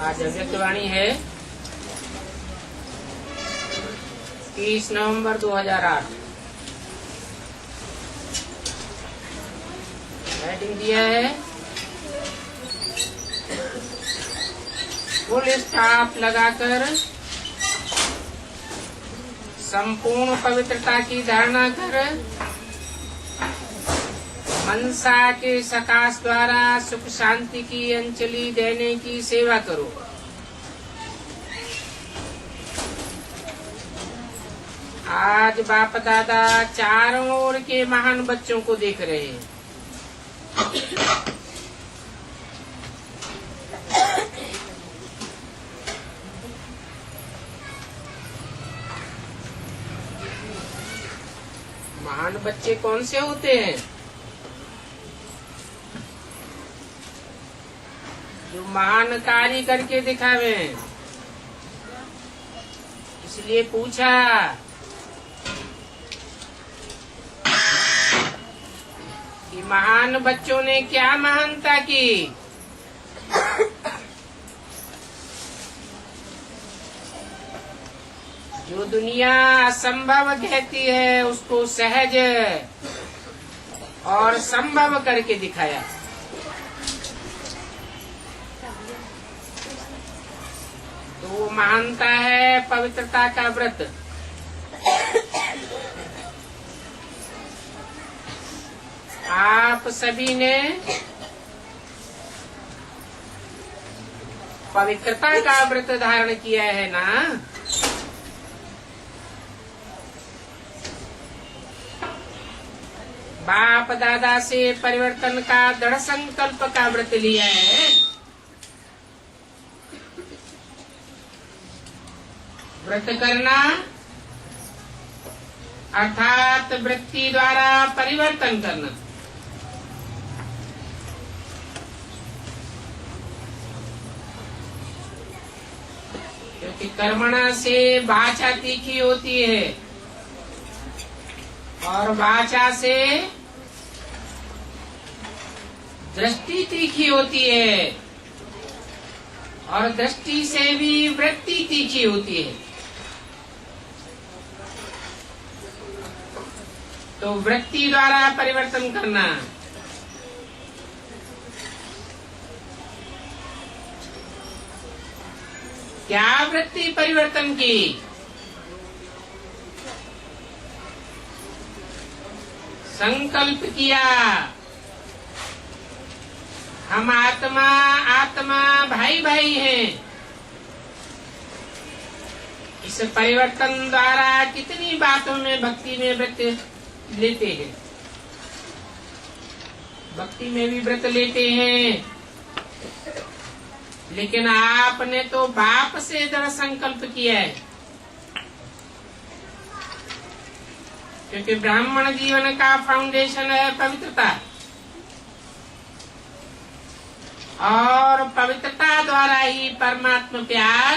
आज अव्यक्तवाणी है 30 नवंबर 2008। हेडिंग दिया है फुल स्टॉप लगाकर संपूर्ण पवित्रता की धारणा कर मनसा के सकाश द्वारा सुख शांति की अंजलि देने की सेवा करो। आज बाप दादा चारों ओर के महान बच्चों को देख रहे हैं। महान बच्चे कौन से होते हैं? जो महान कार्य करके दिखावे। इसलिए पूछा कि महान बच्चों ने क्या महानता की। जो दुनिया असंभव कहती है उसको सहज और संभव करके दिखाया। तो वो मानता है पवित्रता का व्रत। आप सभी ने पवित्रता का व्रत धारण किया है ना। बाप दादा से परिवर्तन का दृढ़ संकल्प का व्रत लिया है। व्रत करना अर्थात वृत्ति द्वारा परिवर्तन करना। क्योंकि कर्मणा से वाचा तीखी होती है और वाचा से दृष्टि तीखी होती है और दृष्टि से भी वृत्ति तीखी होती है। तो वृत्ति द्वारा परिवर्तन करना। क्या वृत्ति परिवर्तन की? संकल्प किया हम आत्मा आत्मा भाई भाई हैं। इस परिवर्तन द्वारा कितनी बातों में भक्ति में व्रत लेते हैं। भक्ति में भी व्रत लेते हैं, लेकिन आपने तो बाप से दृढ़ संकल्प किया है। क्योंकि ब्राह्मण जीवन का फाउंडेशन है पवित्रता और पवित्रता द्वारा ही परमात्मा प्यार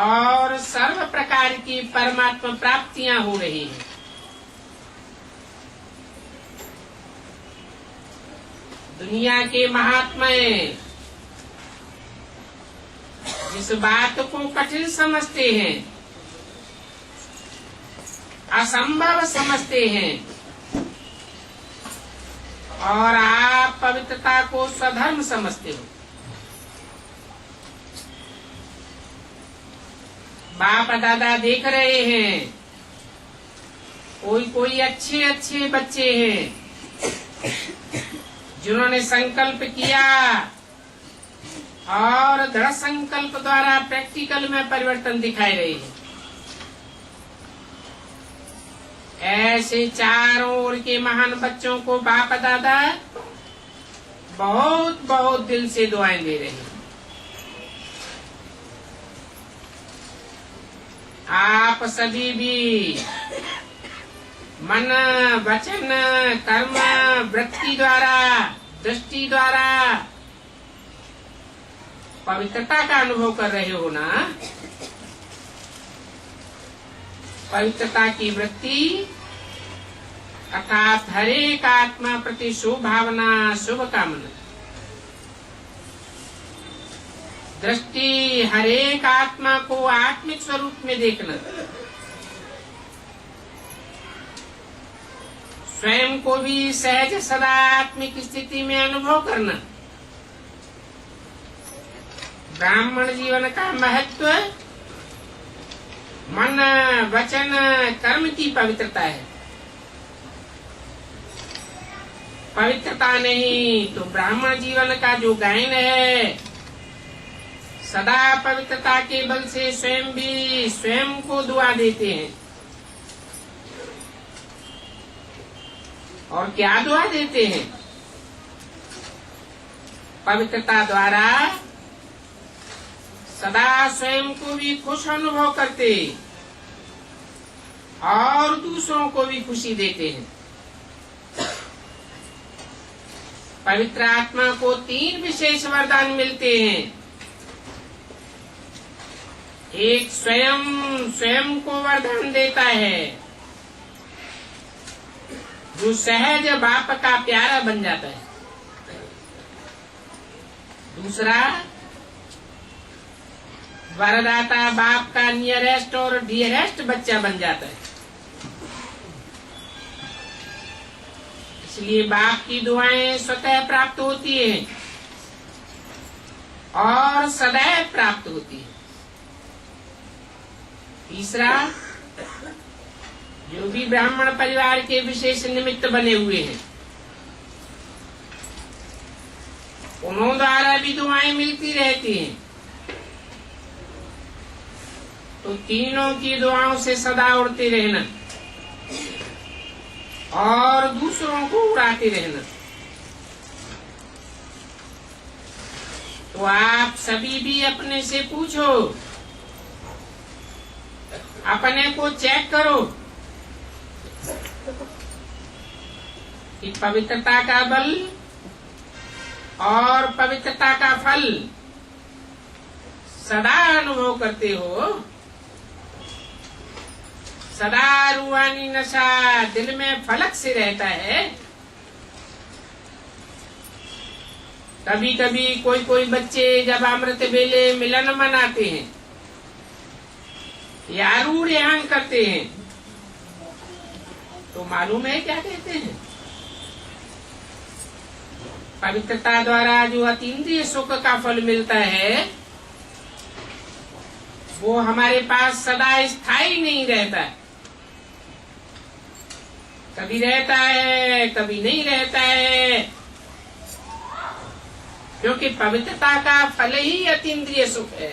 और सर्व प्रकार की परमात्मा प्राप्तियां हो रही हैं। दुनिया के महात्मा जिस बात को कठिन समझते हैं, असंभव समझते हैं, और आप पवित्रता को स्वधर्म समझते हो। बाप दादा देख रहे हैं, कोई कोई अच्छे अच्छे बच्चे हैं जिन्होंने संकल्प किया और दृढ़ संकल्प द्वारा प्रैक्टिकल में परिवर्तन दिखाई रहे हैं। ऐसे चारों ओर के महान बच्चों को बाप दादा बहुत बहुत दिल से दुआएं दे रहे हैं। आप सभी भी मन वचन कर्म वृत्ति द्वारा दृष्टि द्वारा पवित्रता का अनुभव कर रहे हो ना। पवित्रता की वृत्ति अर्थात हर एक आत्मा प्रति शुभ भावना शुभ कामना। दृष्टि हर एक आत्मा को आत्मिक स्वरूप में देखना, स्वयं को भी सहज सदा आत्मिक स्थिति में अनुभव करना। ब्राह्मण जीवन का महत्व मन वचन कर्म की पवित्रता है। पवित्रता नहीं तो ब्राह्मण जीवन का जो गायन है, सदा पवित्रता के बल से स्वयं भी स्वयं को दुआ देते हैं। और क्या दुआ देते हैं? पवित्रता द्वारा सदा स्वयं को भी खुश अनुभव करते और दूसरों को भी खुशी देते हैं। पवित्र आत्मा को 3 विशेष वरदान मिलते हैं। एक स्वयं को वरदान देता है, जो सहज बाप का प्यारा बन जाता है। दूसरा, वरदाता बाप का नियरेस्ट और डियरेस्ट बच्चा बन जाता है। इसलिए बाप की दुआएं स्वतः प्राप्त होती हैं और सदैव प्राप्त होती है। तीसरा, जो भी ब्राह्मण परिवार के विशेष निमित्त बने हुए हैं, उन्हों द्वारा भी दुआएं मिलती रहती हैं। तो तीनों की दुआओं से सदा उड़ते रहना और दूसरों को उड़ाते रहना। तो आप सभी भी अपने से पूछो, अपने को चेक करो कि पवित्रता का बल और पवित्रता का फल सदा अनुभव करते हो। सदा रूहानी नशा दिल में फलक से रहता है। कभी कभी कोई बच्चे जब अमृत वेले मिलन मनाते हैं या रूढ़ करते हैं, तो मालूम है क्या कहते हैं? पवित्रता द्वारा जो अतीन्द्रिय सुख का फल मिलता है, वो हमारे पास सदा स्थायी नहीं रहता। कभी रहता है, कभी नहीं रहता है, क्योंकि पवित्रता का फल ही अतीन्द्रिय सुख है।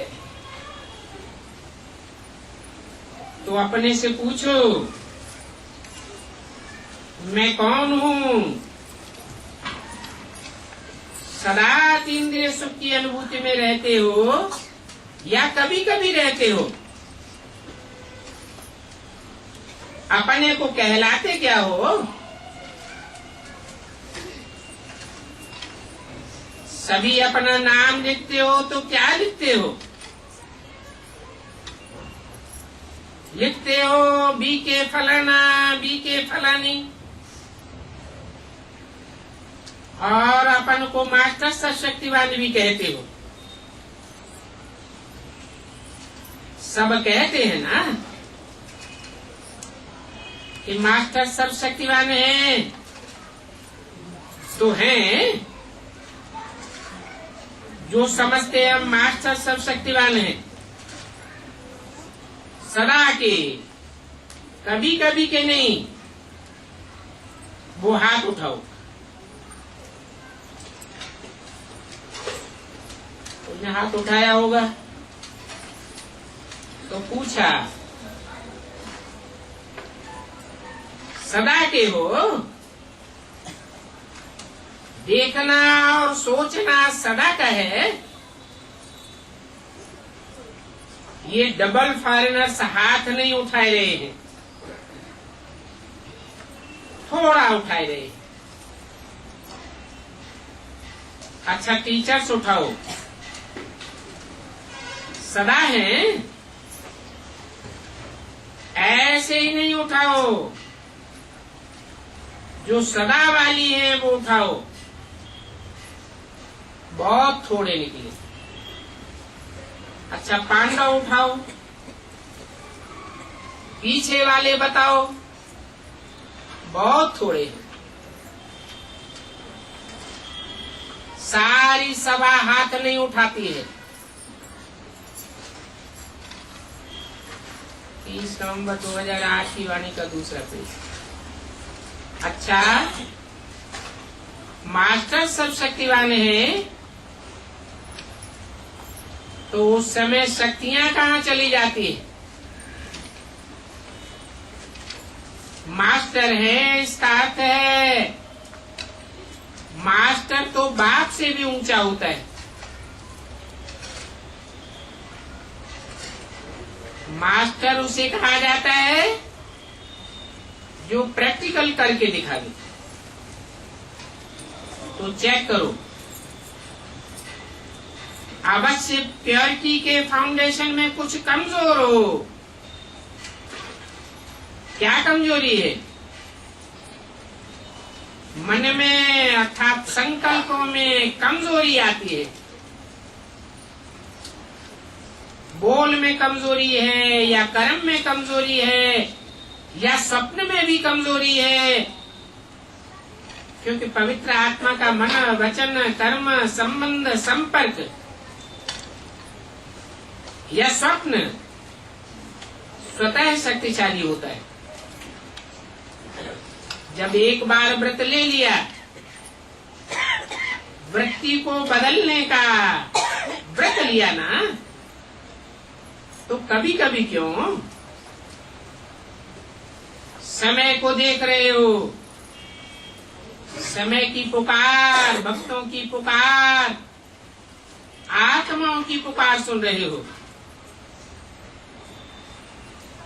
तो अपने से पूछो, मैं कौन हूँ? सदा अतीन्द्रिय सुख की अनुभूति में रहते हो या कभी कभी रहते हो? अपने को कहलाते क्या हो? सभी अपना नाम लिखते हो तो क्या लिखते हो? लिखते हो बीके फलाना, बीके फलानी, और अपन को मास्टर सर्वशक्तिवान भी कहते हो। सब कहते हैं ना कि मास्टर सर्वशक्तिवान है, तो हैं जो समझते हैं मास्टर सर्वशक्तिवान है। सदा के, कभी कभी के नहीं। वो हाथ उठाओ। तुमने हाथ उठाया होगा तो पूछा, सदा के हो? देखना और सोचना सदा का है। ये डबल फॉरेनर्स हाथ नहीं उठाए रहे हैं, थोड़ा उठाए रहे हैं। अच्छा टीचर्स उठाओ। सदा है, ऐसे ही नहीं उठाओ। जो सदा वाली है वो उठाओ। बहुत थोड़े निकले। अच्छा, पांडव उठाओ, पीछे वाले बताओ, बहुत थोड़े हैं। सारी सभा हाथ नहीं उठाती है। 30 नवंबर 2008 की वाणी का दूसरा पेज। अच्छा, मास्टर सब शक्तिवान है, तो उस समय शक्तियां कहाँ चली जाती है? मास्टर है, इसका अर्थ है मास्टर तो बाप से भी ऊंचा होता है। मास्टर उसे कहा जाता है जो प्रैक्टिकल करके दिखा दे। तो चेक करो, अवश्य प्योरिटी के फाउंडेशन में कुछ कमजोर हो। क्या कमजोरी है? मन में अर्थात संकल्पों में कमजोरी आती है, बोल में कमजोरी है, या कर्म में कमजोरी है, या स्वप्न में भी कमजोरी है। क्योंकि पवित्र आत्मा का मन, वचन, कर्म, संबंध, संपर्क या स्वप्न स्वतः शक्तिशाली होता है। जब एक बार व्रत ले लिया, वृत्ति को बदलने का व्रत लिया ना, तो कभी कभी क्यों समय को देख रहे हो, समय की पुकार, भक्तों की पुकार, आत्माओं की पुकार सुन रहे हो,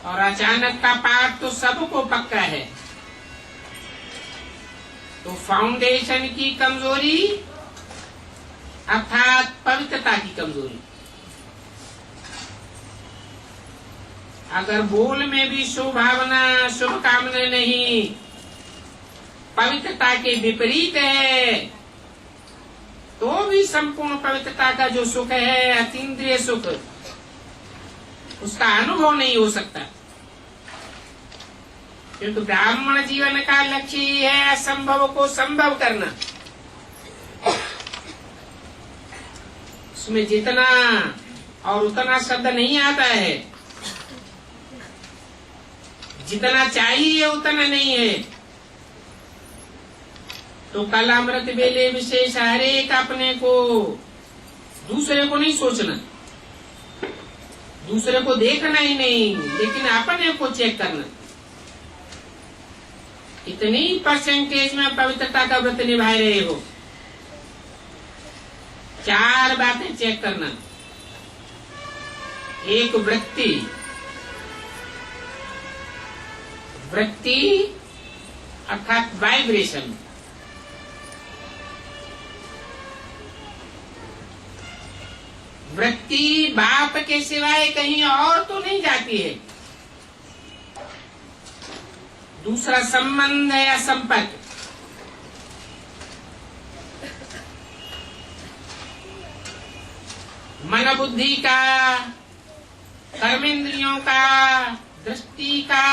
और अचानक का पाठ तो सबको पक्का है। तो फाउंडेशन की कमजोरी अर्थात पवित्रता की कमजोरी। अगर बोल में भी शुभ भावना, शुभ कामना नहीं, पवित्रता के विपरीत है, तो भी संपूर्ण पवित्रता का जो सुख है, अतीन्द्रिय सुख, उसका अनुभव नहीं हो सकता। क्योंकि ब्राह्मण जीवन का लक्ष्य ही है असंभव को संभव करना। उसमें जितना और उतना शब्द नहीं आता है, जितना चाहिए उतना नहीं है। तो कल अमृत बेले विशेष हरेक अपने को, दूसरे को नहीं सोचना, दूसरे को देखना ही नहीं, लेकिन अपने को चेक करना। इतनी परसेंटेज में पवित्रता का व्रत निभा रहे हो। 4 बातें चेक करना। एक वृत्ति, वृत्ति अर्थात वाइब्रेशन। वृत्ति बाप के सिवाय कहीं और तो नहीं जाती है। दूसरा संबंध या संपर्क। मन बुद्धि का, कर्मेंद्रियों का, दृष्टि का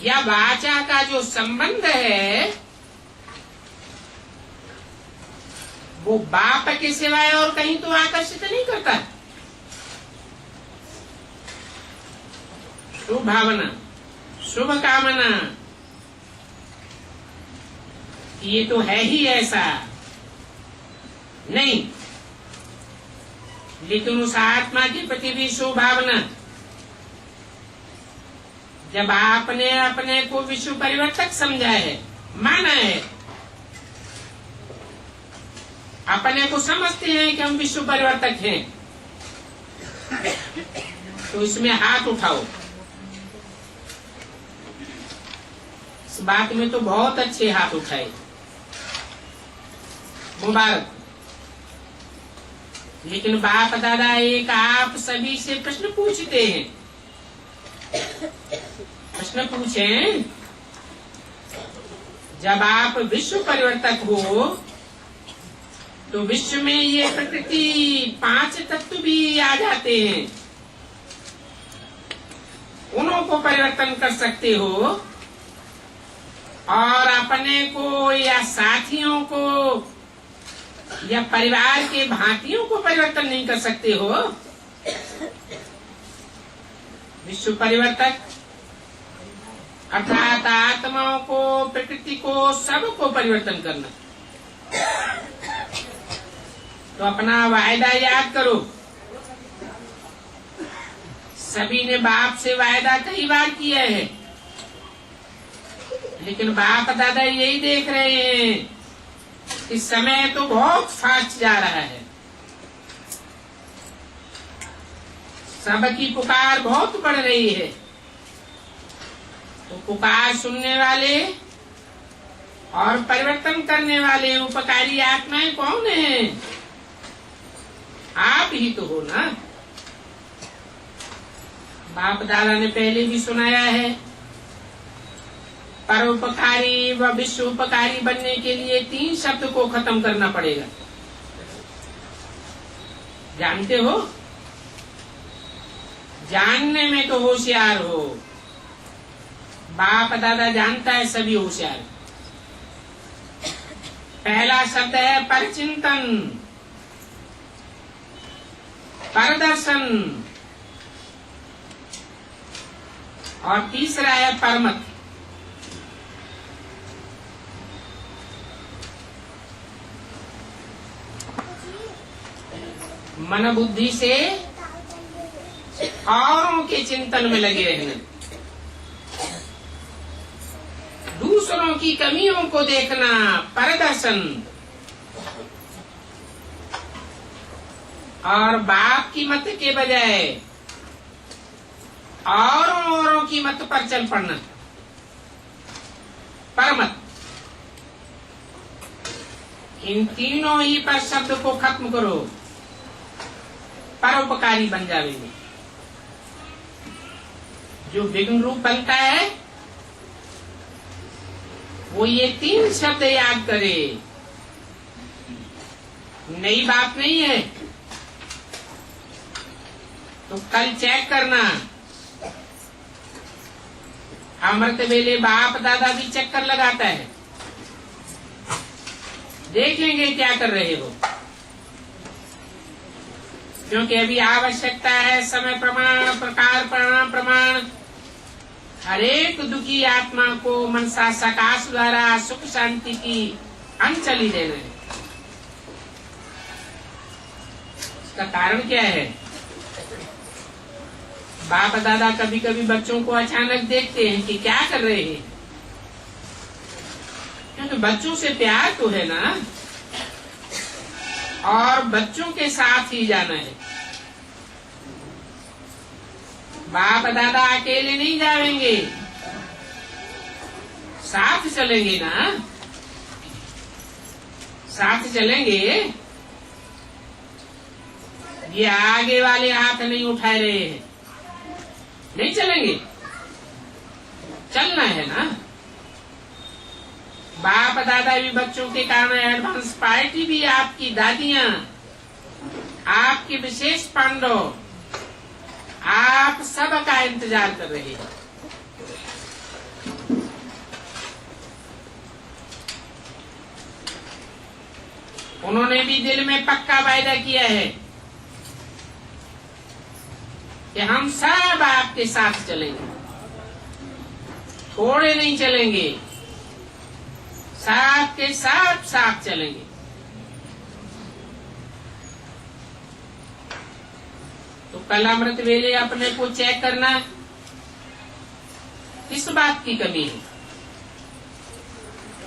या वाचा का जो संबंध है, वो बाप के सिवाय और कहीं तो आकर्षित नहीं करता। शुभ भावना, शुभ कामना, ये तो है ही ऐसा नहीं, लेकिन उस आत्मा के प्रति भी शुभ भावना। जब आपने अपने को विश्व परिवर्तक समझा है, माना है, अपने को समझते हैं कि हम विश्व परिवर्तक हैं, तो इसमें हाथ उठाओ। इस बात में तो बहुत अच्छे हाथ उठाए, मुबारक। लेकिन बाप दादा एक आप सभी से प्रश्न पूछते हैं। प्रश्न पूछें, जब आप विश्व परिवर्तक हो तो विश्व में ये प्रकृति 5 तत्व भी आ जाते हैं, उन्हों को परिवर्तन कर सकते हो और अपने को या साथियों को या परिवार के भांतियों को परिवर्तन नहीं कर सकते हो। विश्व परिवर्तक अर्थात आत्माओं को, प्रकृति को, सबको परिवर्तन करना। तो अपना वायदा याद करो। सभी ने बाप से वायदा कई बार किया है, लेकिन बाप दादा यही देख रहे हैं कि समय तो बहुत फास्ट जा रहा है, सबकी पुकार बहुत बढ़ रही है। तो पुकार सुनने वाले और परिवर्तन करने वाले उपकारी आत्माएं कौन हैं? आप ही तो हो ना। बाप दादा ने पहले भी सुनाया है, परोपकारी व विश्व उपकारी बनने के लिए 3 शब्द को खत्म करना पड़ेगा। जानते हो? जानने में तो होशियार हो। बाप दादा जानता है सभी होशियार। पहला शब्द है परचिंतन, परदर्शन, और तीसरा है परमत। मन बुद्धि से औरों के चिंतन में लगे रहना, दूसरों की कमियों को देखना, परदर्शन, और बाप की मत के बजाय औरों की मत पर चल पड़ना, परमत। इन तीनों ही पर शब्द को खत्म करो, परोपकारी बन जाएंगे। जो विघ्न रूप बनता है वो ये 3 शब्द याद करे। नई बात नहीं है। तो कल चेक करना, अमृत वेले बाप दादा भी चक्कर लगाता है, देख लेंगे क्या कर रहे हो। क्योंकि अभी आवश्यकता है समय प्रमाण, प्रकार प्रमाण, हरेक दुखी आत्मा को मनसा सकाश द्वारा सुख शांति की अंजलि देना है। इसका कारण क्या है? बाप दादा कभी कभी बच्चों को अचानक देखते हैं कि क्या कर रहे हैं, क्योंकि बच्चों से प्यार तो है ना, और बच्चों के साथ ही जाना है। बाप दादा अकेले नहीं जाएंगे, साथ चलेंगे ना, साथ चलेंगे। ये आगे वाले हाथ नहीं उठा रहे हैं, नहीं चलेंगे, चलना है ना। बाप दादा भी बच्चों के कारण एडवांस पार्टी भी आपकी दादियां, आपके विशेष पांडव, आप सबका इंतजार कर रहे हैं। उन्होंने भी दिल में पक्का वायदा किया है कि हम सब आपके साथ चलेंगे, थोड़े नहीं चलेंगे, साथ के साथ चलेंगे। तो कल अमृत वेले अपने को चेक करना, किस बात की कमी है,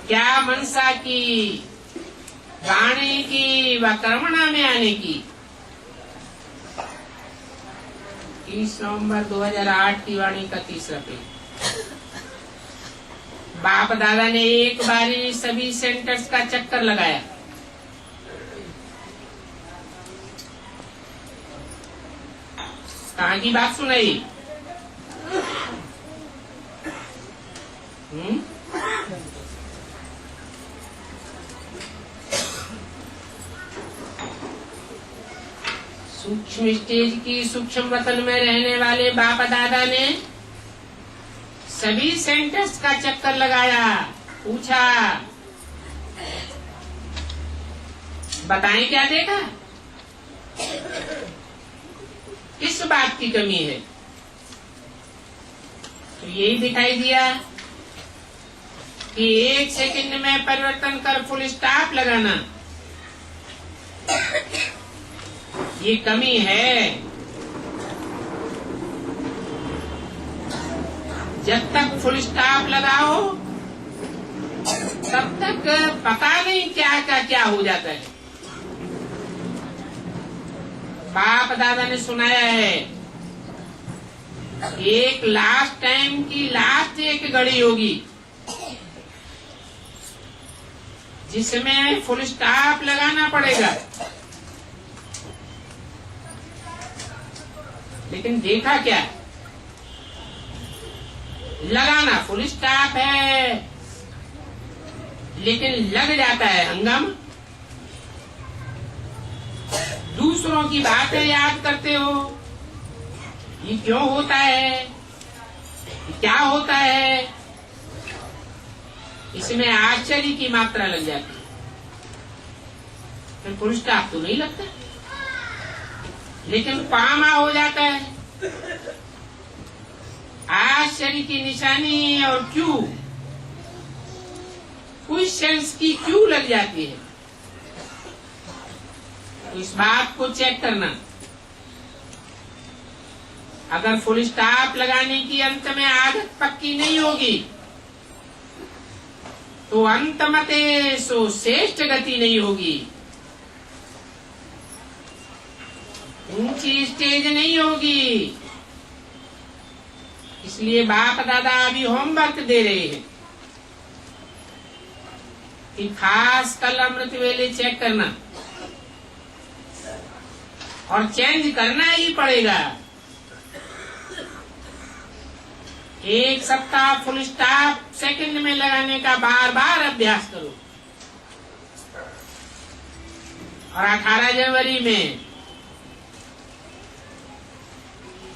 क्या मनसा की, वाणी की व कर्मणा में आने की। 30 नवंबर 2008 की वाणी का 3रा पेज। बाप दादा ने एक बारी सभी सेंटर्स का चक्कर लगाया। कहाँ की बात सुनाई? सूक्ष्म स्टेज की सूक्ष्म वतन में रहने वाले बाप दादा ने सभी सेंटर्स का चक्कर लगाया, पूछा बताएं क्या देखा, किस बात की कमी है। तो यही दिखाई दिया कि 1 सेकंड में परिवर्तन कर फुल स्टॉप लगाना ये कमी है। जब तक फुल स्टॉप लगाओ तब तक पता नहीं क्या हो जाता है। बाप दादा ने सुनाया है एक लास्ट टाइम की लास्ट एक घड़ी होगी जिसमें फुल स्टॉप लगाना पड़ेगा। लेकिन देखा क्या, लगाना फुल स्टॉप है लेकिन लग जाता है हंगामा। दूसरों की बातें याद करते हो, ये क्यों होता है, ये क्या होता है, इसमें आश्चर्य की मात्रा लग जाती है। फिर फुल स्टॉप तो नहीं लगता, लेकिन पामा हो जाता है। आश्चर्य की निशानी और क्यों, क्वेश्चंस की क्यों लग जाती है। तो इस बात को चेक करना। अगर फुल स्टॉप लगाने की अंत में आदत पक्की नहीं होगी तो अंत मते सो श्रेष्ठ गति नहीं होगी, ऊंची स्टेज नहीं होगी। इसलिए बाप दादा अभी होमवर्क दे रहे हैं कि खास कल अमृत वेले चेक करना और चेंज करना ही पड़ेगा। 1 सप्ताह फुल स्टॉप सेकंड में लगाने का बार बार अभ्यास करो। और 18 जनवरी में,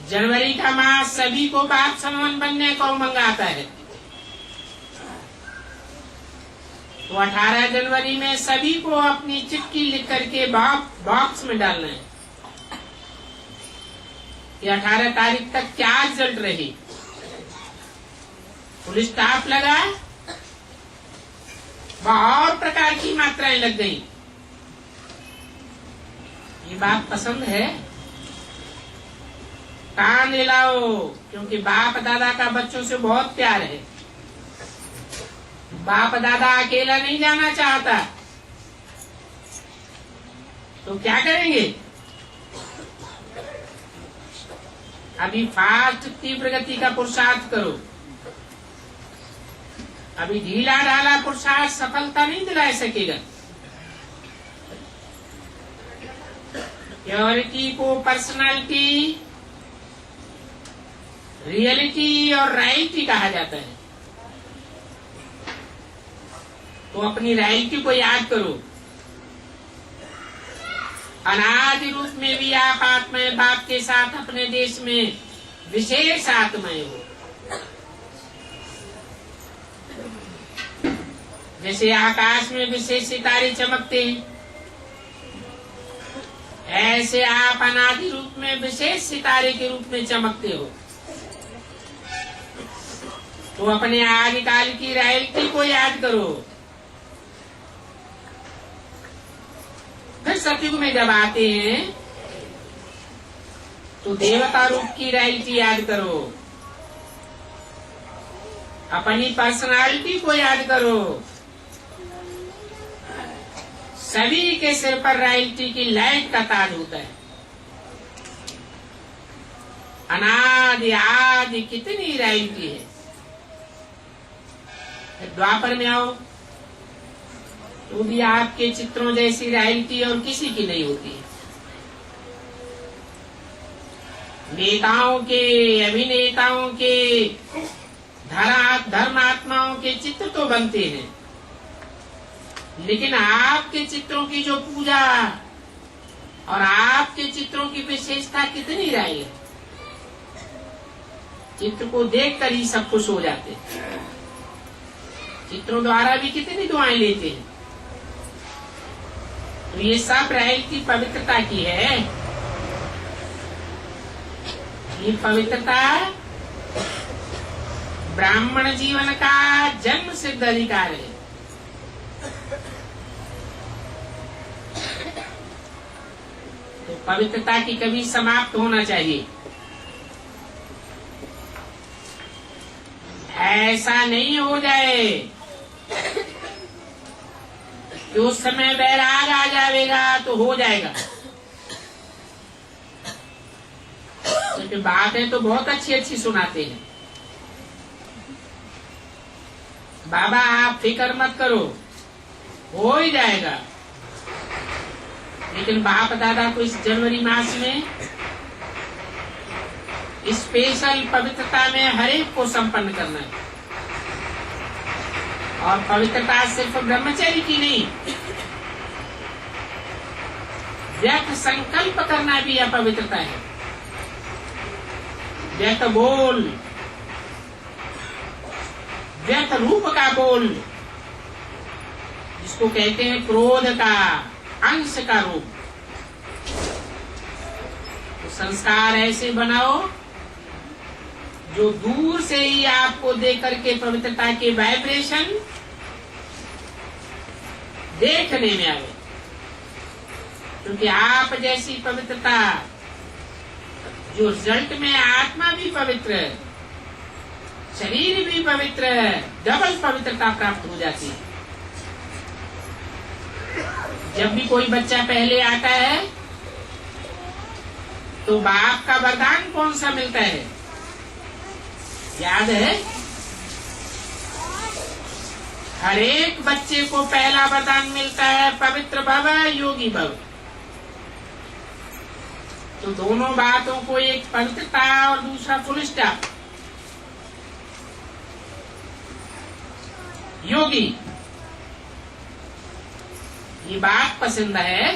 जनवरी का मास सभी को बाप समान बनने को मंगाता है। तो 18 जनवरी में सभी को अपनी चिट्ठी लिख करके बॉक्स में डालना है कि 18 तारीख तक क्या रिजल्ट रही। फुल स्टॉप लगा, और प्रकार की मात्राएं लग गई। ये बात पसंद है, कान हिलाओ, क्योंकि बाप दादा का बच्चों से बहुत प्यार है। बाप दादा अकेला नहीं जाना चाहता, तो क्या करेंगे। अभी फास्ट तीव्र गति का पुरुषार्थ करो। अभी ढीला ढाला पुरुषार्थ सफलता नहीं दिला सकेगा। प्योरिटी को पर्सनालिटी, रियलिटी और राइटी कहा जाता है। तो अपनी राइटी को याद करो। अनादि रूप में भी आप आत्माएं बाप के साथ अपने देश में विशेष आत्माएं हो। जैसे आकाश में विशेष सितारे चमकते हैं, ऐसे आप अनादि रूप में विशेष सितारे के रूप में चमकते हो। तो अपने आदिकाल की रॉयल्टी को याद करो। फिर सतयुग में जब आते हैं तो देवता रूप की रॉयल्टी याद करो। अपनी पर्सनालिटी को याद करो। सभी के सिर पर रॉयल्टी की लाइट का ताज होता है। अनादि आदि कितनी रॉयल्टी है। द्वापर में आओ तो भी आपके चित्रों जैसी रॉयल्टी और किसी की नहीं होती है। नेताओं के, अभिनेताओं के, धर्मात्माओं के चित्र तो बनते हैं, लेकिन आपके चित्रों की जो पूजा और आपके चित्रों की विशेषता कितनी रही है, चित्र को देखकर ही सब खुश हो जाते हैं। चित्रों द्वारा भी कितनी दुआएं लेते हैं। तो ये सब राय की पवित्रता की है। ये पवित्रता ब्राह्मण जीवन का जन्म सिद्ध अधिकार है। तो पवित्रता की कभी समाप्त होना चाहिए। ऐसा नहीं हो जाए कि उस समय वैराग आ जाएगा तो हो जाएगा। क्योंकि बातें तो बहुत अच्छी अच्छी सुनाते हैं। बाबा आप फिक्र मत करो, हो ही जाएगा। लेकिन बाप दादा को इस जनवरी मास में स्पेशल पवित्रता में हर एक को संपन्न करना है। और पवित्रता सिर्फ ब्रह्मचर्य की नहीं, व्यक्त संकल्प करना भी अपवित्रता है। व्यक्त बोल, व्यक्त रूप का बोल, जिसको कहते हैं क्रोध का अंश का रूप। तो संस्कार ऐसे बनाओ जो दूर से ही आपको देख करके पवित्रता के वाइब्रेशन देखने में आवे। क्योंकि आप जैसी पवित्रता जो रिजल्ट में आत्मा भी पवित्र है, शरीर भी पवित्र है, डबल पवित्रता प्राप्त हो जाती है। जब भी कोई बच्चा पहले आता है तो बाप का वरदान कौन सा मिलता है, याद है? हर एक बच्चे को पहला वरदान मिलता है, पवित्र भव योगी भव। तो दोनों बातों को, एक पवित्रता और दूसरा फुल स्टॉप, योगी, ये बात पसंद है।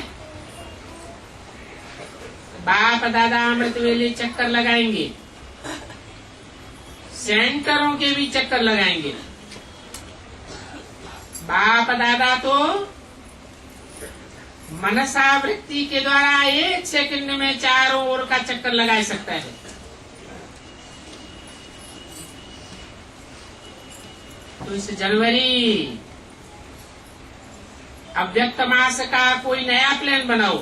बाप दादा अमृत वेले चक्कर लगाएंगे, सेंटरों के भी चक्कर लगाएंगे। बाप दादा तो मनसा वृत्ति के द्वारा 1 सेकंड में चारों ओर का चक्कर लगा सकता है। तो इस जनवरी अव्यक्त मास का कोई नया प्लान बनाओ।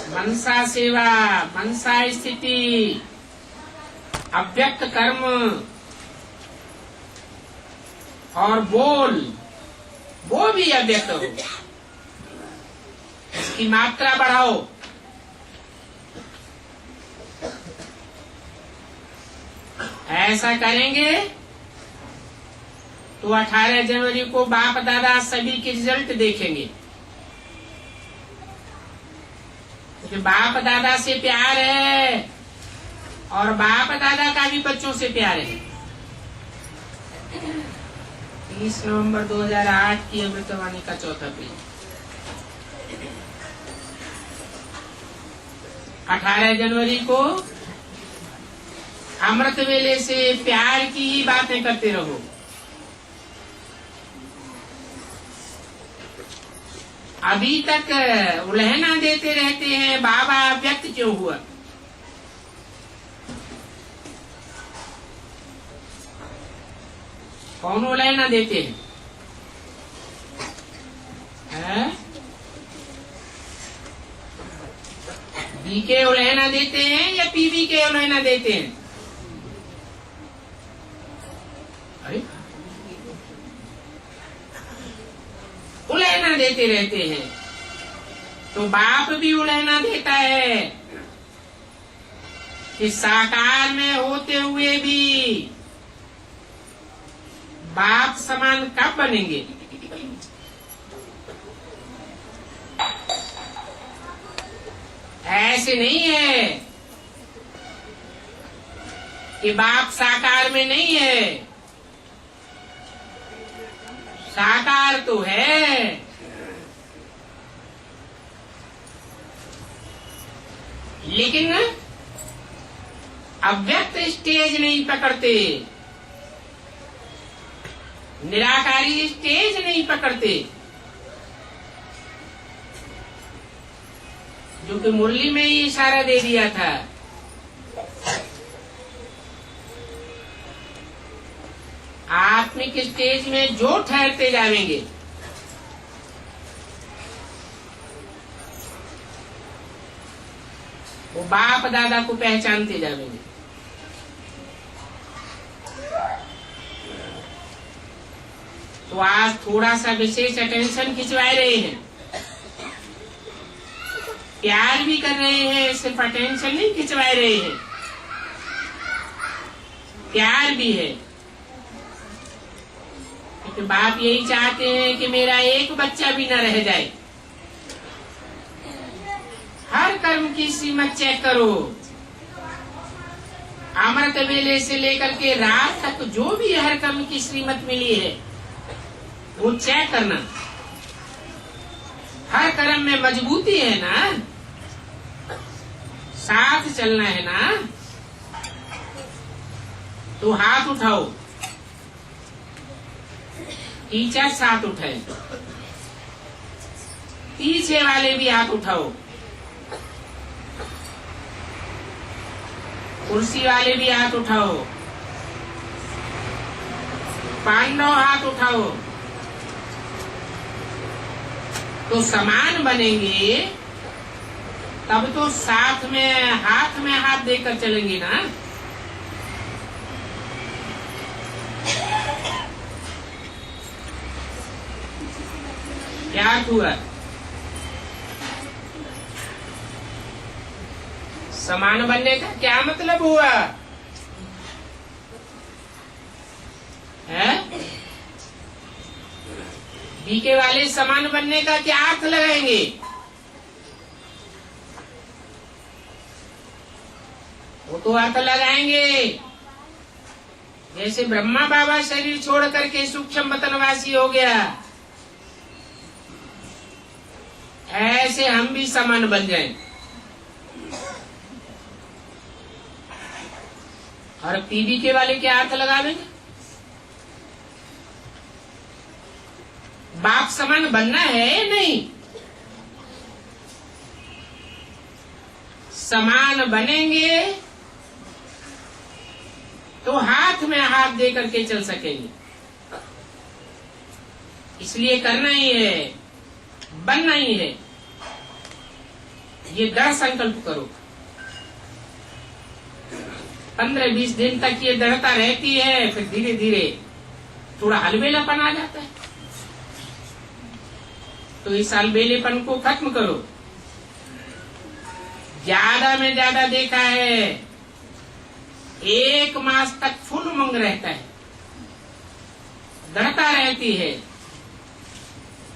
मनसा सेवा, मनसा स्थिति, अव्यक्त कर्म और बोल, वो भी अव्यक्त हो, इसकी मात्रा बढ़ाओ। ऐसा करेंगे तो 18 जनवरी को बाप दादा सभी के रिजल्ट देखेंगे। क्योंकि बाप दादा से प्यार है और बाप दादा का भी बच्चों से प्यार है। 30 नवंबर 2008 की अमृतवाणी का 4था पेज। 18 जनवरी को अमृत वेले से प्यार की ही बातें करते रहो। अभी तक उलहना देते रहते हैं, बाबा व्यक्त क्यों हुआ? कौन उलहना देते हैं? बी के उलहना देते हैं या पीबी के उलहना देते हैं? अरे उलहना देते रहते हैं। तो बाप भी उलहना देता है कि साकार में होते हुए भी बाप समान कब बनेंगे? ऐसे नहीं है कि बाप साकार में नहीं है, साकार तो है। लेकिन अव्यक्त स्टेज नहीं पकड़ते, निराकारी स्टेज नहीं पकड़ते। जो कि मुरली में ही इशारा दे दिया था। आत्मिक स्टेज में जो ठहरते जाएंगे वो बाप दादा को पहचानते जाएंगे। तो आज थोड़ा सा विशेष अटेंशन खिंचवा रहे हैं, प्यार भी कर रहे हैं, सिर्फ अटेंशन नहीं खिंचवा रहे हैं, प्यार भी है। क्योंकि बाप यही चाहते हैं कि मेरा एक बच्चा भी न रह जाए। हर कर्म की सीमा चेक करो, अमृत वेले से लेकर के रात तक जो भी हर कर्म की श्रीमत मिली है वो चेक करना। हर कर्म में मजबूती है ना, साथ चलना है ना, तो हाथ उठाओ, टीचर साथ उठाए, पीछे वाले भी हाथ उठाओ, कुर्सी वाले भी हाथ उठाओ, पांडव हाथ उठाओ। तो समान बनेंगे तब तो साथ में हाथ देकर चलेंगे ना। क्या हुआ? समान बनने का क्या मतलब हुआ है? बीके वाले समान बनने का क्या अर्थ लगाएंगे? वो तो अर्थ लगाएंगे जैसे ब्रह्मा बाबा शरीर छोड़ करके सूक्ष्म वतनवासी हो गया, ऐसे हम भी समान बन जाएं। और पीबीके वाले क्या अर्थ लगा देंगे? बाप समान बनना है नहीं, समान बनेंगे तो हाथ में हाथ दे करके चल सकेंगे। इसलिए करना ही है, बनना ही है। ये दृढ़ संकल्प करो। 15-20 दिन तक ये दृढ़ता रहती है, फिर धीरे धीरे थोड़ा अलबेलापन आ जाता है। तो इस अलबेलेपन को खत्म करो। ज्यादा में ज्यादा देखा है 1 मास तक फुल उमंग रहता है, दृढ़ता रहती है,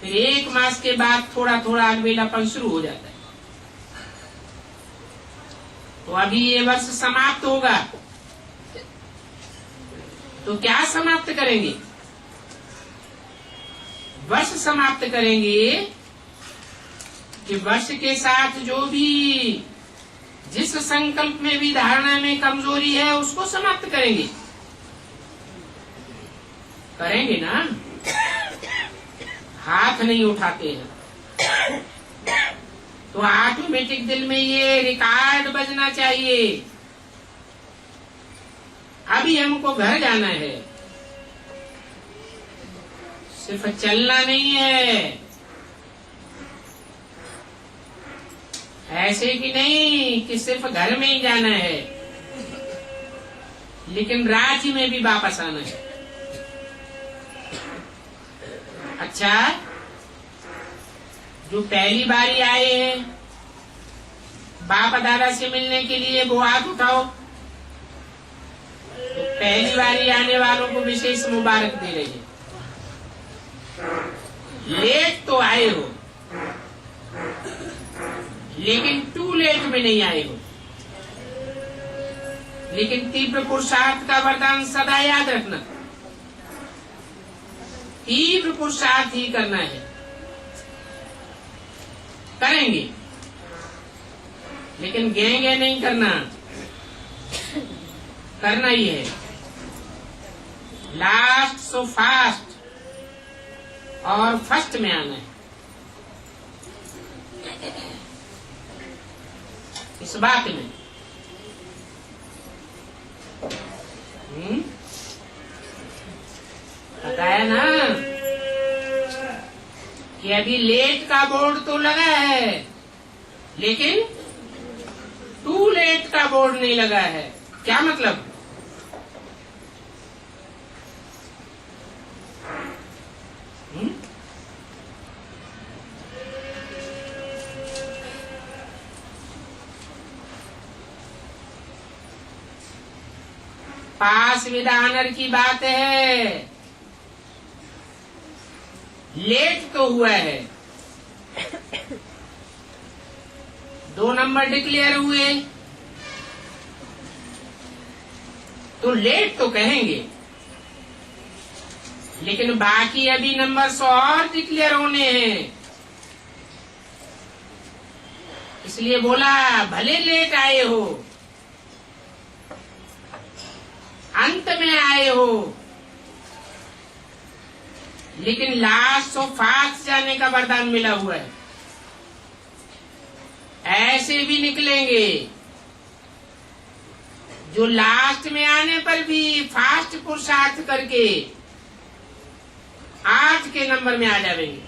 फिर 1 मास के बाद थोड़ा थोड़ा अलबेलापन शुरू हो जाता है। तो अभी ये वर्ष समाप्त होगा, तो क्या समाप्त करेंगे? वर्ष समाप्त करेंगे कि वर्ष के साथ जो भी जिस संकल्प में भी धारणा में कमजोरी है उसको समाप्त करेंगे। करेंगे ना? हाथ नहीं उठाते हैं तो ऑटोमेटिक दिल में ये रिकॉर्ड बजना चाहिए, अभी हमको घर जाना है। सिर्फ चलना नहीं है, ऐसे कि नहीं कि सिर्फ घर में ही जाना है, लेकिन राज्य में भी वापस आना है। अच्छा, जो पहली बारी आए हैं बाप दादा से मिलने के लिए वो हाथ उठाओ। तो पहली बारी आने वालों को विशेष मुबारक दे रही है। लेट तो आए हो, लेकिन टू लेट में नहीं आए हो। लेकिन तीव्र पुरुषार्थ का वरदान सदा याद रखना, तीव्र पुरुषार्थ ही करना है। करेंगे लेकिन गेंगे नहीं करना, करना ही है। लास्ट सो फास्ट और फर्स्ट में आना है। इस बात में बताया ना कि अभी लेट का बोर्ड तो लगा है, लेकिन टू लेट का बोर्ड नहीं लगा है। क्या मतलब? पास विद ऑनर की बात है। लेट तो हुआ है, 2 नंबर डिक्लेयर हुए तो लेट तो कहेंगे, लेकिन बाकी अभी नंबर और डिक्लेयर होने हैं। इसलिए बोला भले लेट आए हो, अंत में आए हो, लेकिन लास्ट सो फास्ट जाने का वरदान मिला हुआ है। ऐसे भी निकलेंगे जो लास्ट में आने पर भी फास्ट पुरुषार्थ करके 8 के नंबर में आ जाएंगे।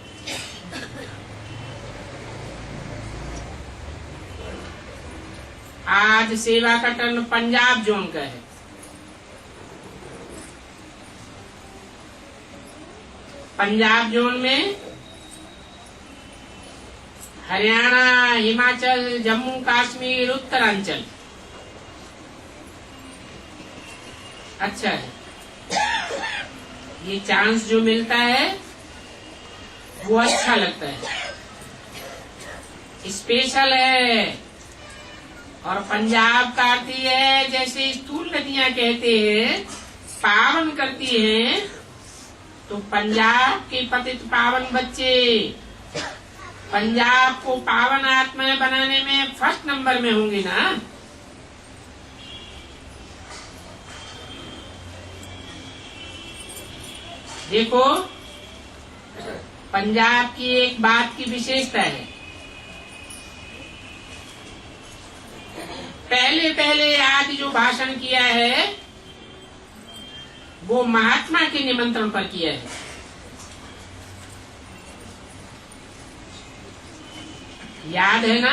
आज सेवा का टर्न पंजाब जोन का है। पंजाब जोन में हरियाणा, हिमाचल, जम्मू कश्मीर, उत्तरांचल। अच्छा है, ये चांस जो मिलता है वो अच्छा लगता है, स्पेशल है। और पंजाब का अर्थ ये है जैसे स्थूल नदियां कहते हैं पावन करती हैं, तो पंजाब के पतित पावन बच्चे पंजाब को पावन आत्माएं बनाने में फर्स्ट नंबर में होंगे ना। देखो, पंजाब की एक बात की विशेषता है, पहले आज जो भाषण किया है वो महात्मा के निमंत्रण पर किया है। याद है ना?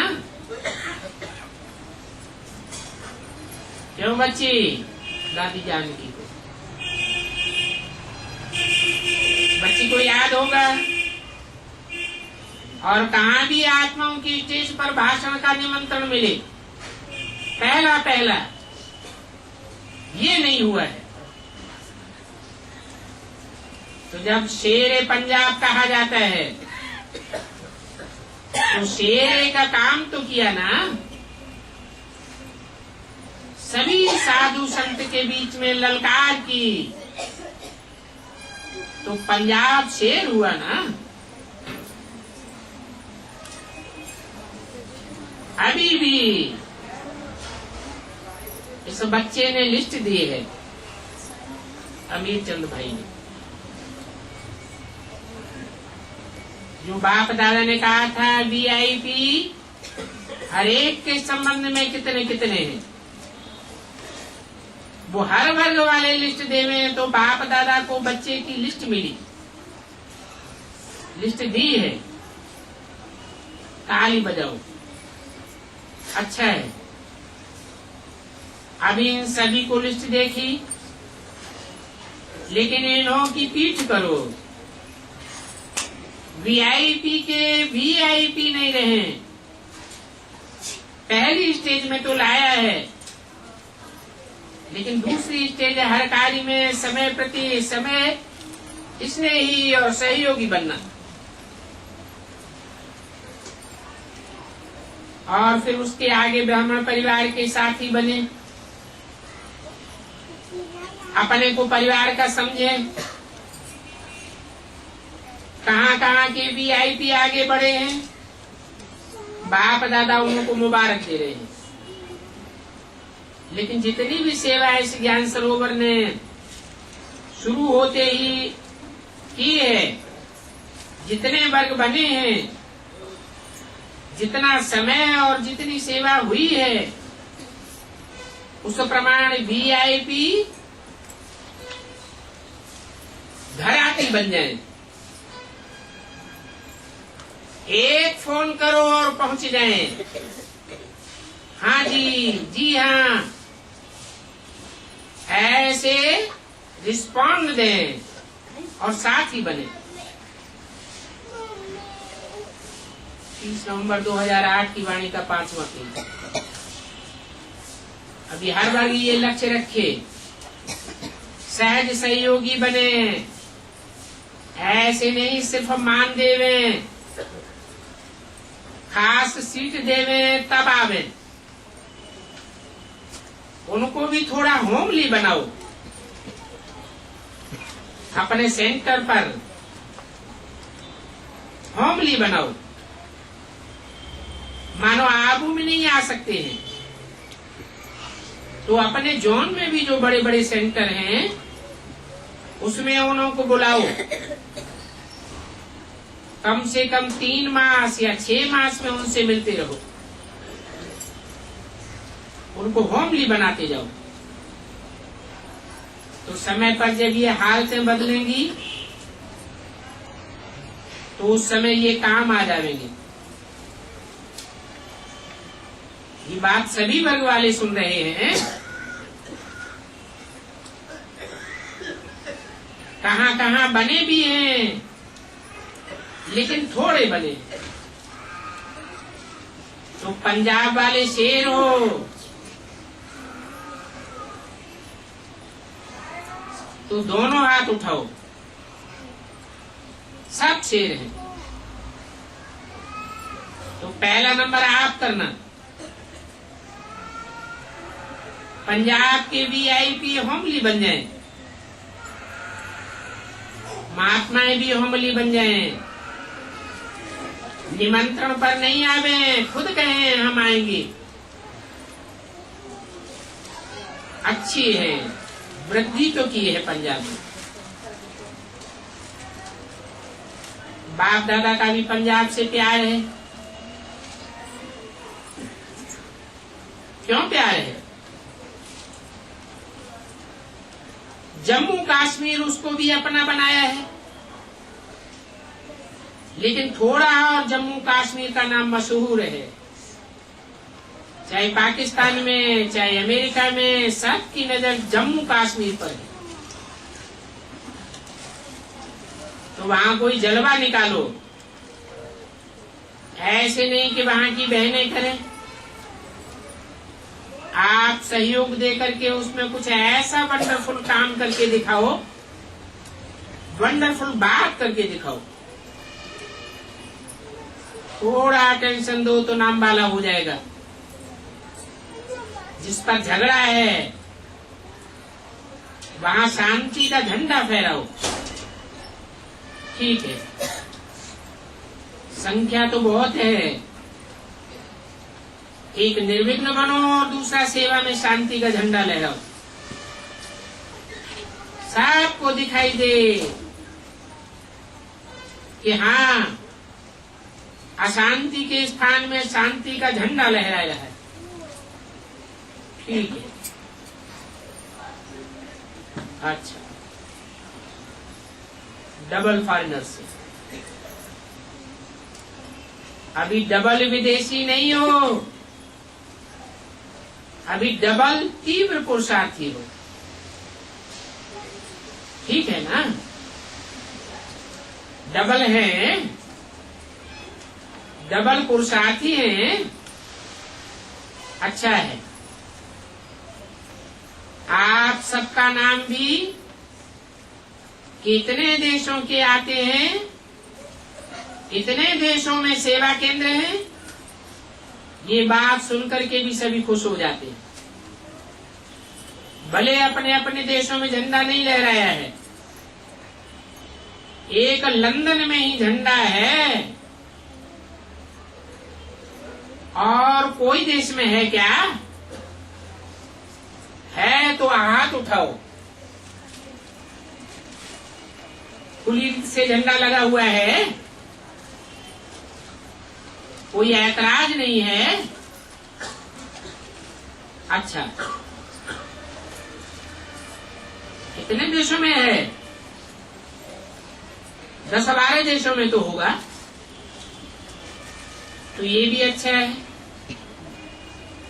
क्यों बच्ची? दादी जानकी को, बच्ची को याद होगा। और कहाँ भी आत्माओं की स्टेज पर भाषण का निमंत्रण मिले, पहला ये नहीं हुआ है। तो जब शेर पंजाब कहा जाता है तो शेर का काम तो किया ना, सभी साधु संत के बीच में ललकार की, तो पंजाब शेर हुआ ना। अभी भी इस बच्चे ने लिस्ट दी है, अमीर चंद भाई ने, जो बाप दादा ने कहा था वीआईपी हर एक के संबंध में कितने कितने हैं, वो हर वर्ग वाले लिस्ट देवे। तो बाप दादा को बच्चे की लिस्ट मिली, लिस्ट दी है, ताली बजाओ, अच्छा है। अभी इन सभी को लिस्ट देखी, लेकिन इन्हों की पीठ करो, वीआईपी के वीआईपी नहीं रहे। पहली स्टेज में तो लाया है, लेकिन दूसरी स्टेज हर कार्य में समय प्रति समय स्नेही और सहयोगी बनना, और फिर उसके आगे ब्राह्मण परिवार के साथी बने, अपने को परिवार का समझे। कहाँ कहाँ के वीआईपी आगे बढ़े हैं, बाप दादा उनको मुबारक दे रहे हैं। लेकिन जितनी भी सेवा इस ज्ञान सरोवर ने शुरू होते ही की है, जितने वर्ग बने हैं, जितना समय और जितनी सेवा हुई है, उस प्रमाण VIP घराती बन जाए। एक फोन करो और पहुंच जाए। हाँ जी, जी हाँ, ऐसे रिस्पॉन्ड दें और साथ ही बने। 30 नवंबर 2008 की वाणी का 5वां पेज। अभी हर बार ये लक्ष्य रखे, सहज सहयोगी बने। ऐसे नहीं सिर्फ मान देवे, खास सीट देवे तब आवे। उनको भी थोड़ा होमली बनाओ। अपने सेंटर पर होमली बनाओ। मानो आबू में नहीं आ सकते हैं तो अपने जोन में भी जो बड़े बड़े सेंटर हैं उसमें उनको बुलाओ। कम से कम 3 मास या 6 मास में उनसे मिलते रहो। उनको होमली बनाते जाओ। तो समय पर जब ये हालतें बदलेंगी तो उस समय ये काम आ जाएंगे। ये बात सभी वर्ग वाले सुन रहे हैं। कहां कहां बने भी हैं, लेकिन थोड़े बने। तो पंजाब वाले शेर हो, तो दोनों हाथ उठाओ। सब शेर हैं। तो पहला नंबर आप करना। पंजाब के VIP होमली बन जाएं, महात्माएं भी होमली बन जाएं। निमंत्रण पर नहीं आवे, खुद कहें हम आएंगे। अच्छी है, वृद्धि तो की है पंजाब में। बाप दादा का भी पंजाब से प्यार है। क्यों प्यार है? जम्मू कश्मीर उसको भी अपना बनाया है, लेकिन थोड़ा और जम्मू कश्मीर का नाम मशहूर है। चाहे पाकिस्तान में, चाहे अमेरिका में, सबकी नजर जम्मू कश्मीर पर है। तो वहां कोई जलवा निकालो। ऐसे नहीं कि वहां की बहनें करें। आप सहयोग दे करके उसमें कुछ ऐसा वंडरफुल काम करके दिखाओ, वंडरफुल बात करके दिखाओ। थोड़ा अटेंशन दो तो नाम वाला हो जाएगा। जिस पर झगड़ा है वहां शांति का झंडा फहराओ। ठीक है, संख्या तो बहुत है। एक निर्विघ्न बनो और दूसरा सेवा में शांति का झंडा लहराओ। सबको दिखाई दे कि हाँ, अशांति के स्थान में शांति का झंडा लहराया है। ठीक है, अच्छा। डबल फॉरेनर से अभी डबल विदेशी नहीं हो, अभी डबल तीव्र पुरुषार्थी हो। ठीक है ना? डबल है, डबल पुरुषार्थी है। अच्छा है। आप सबका नाम भी कितने देशों के आते हैं, इतने देशों में सेवा केंद्र हैं। ये बात सुनकर के भी सभी खुश हो जाते हैं। भले अपने अपने देशों में झंडा नहीं लहराया है, एक लंदन में ही झंडा है। और कोई देश में है क्या? है तो हाथ उठाओ। खुली से झंडा लगा हुआ है, कोई ऐतराज नहीं है। अच्छा, कितने देशों में है? 10-12 देशों में तो होगा। तो ये भी अच्छा है।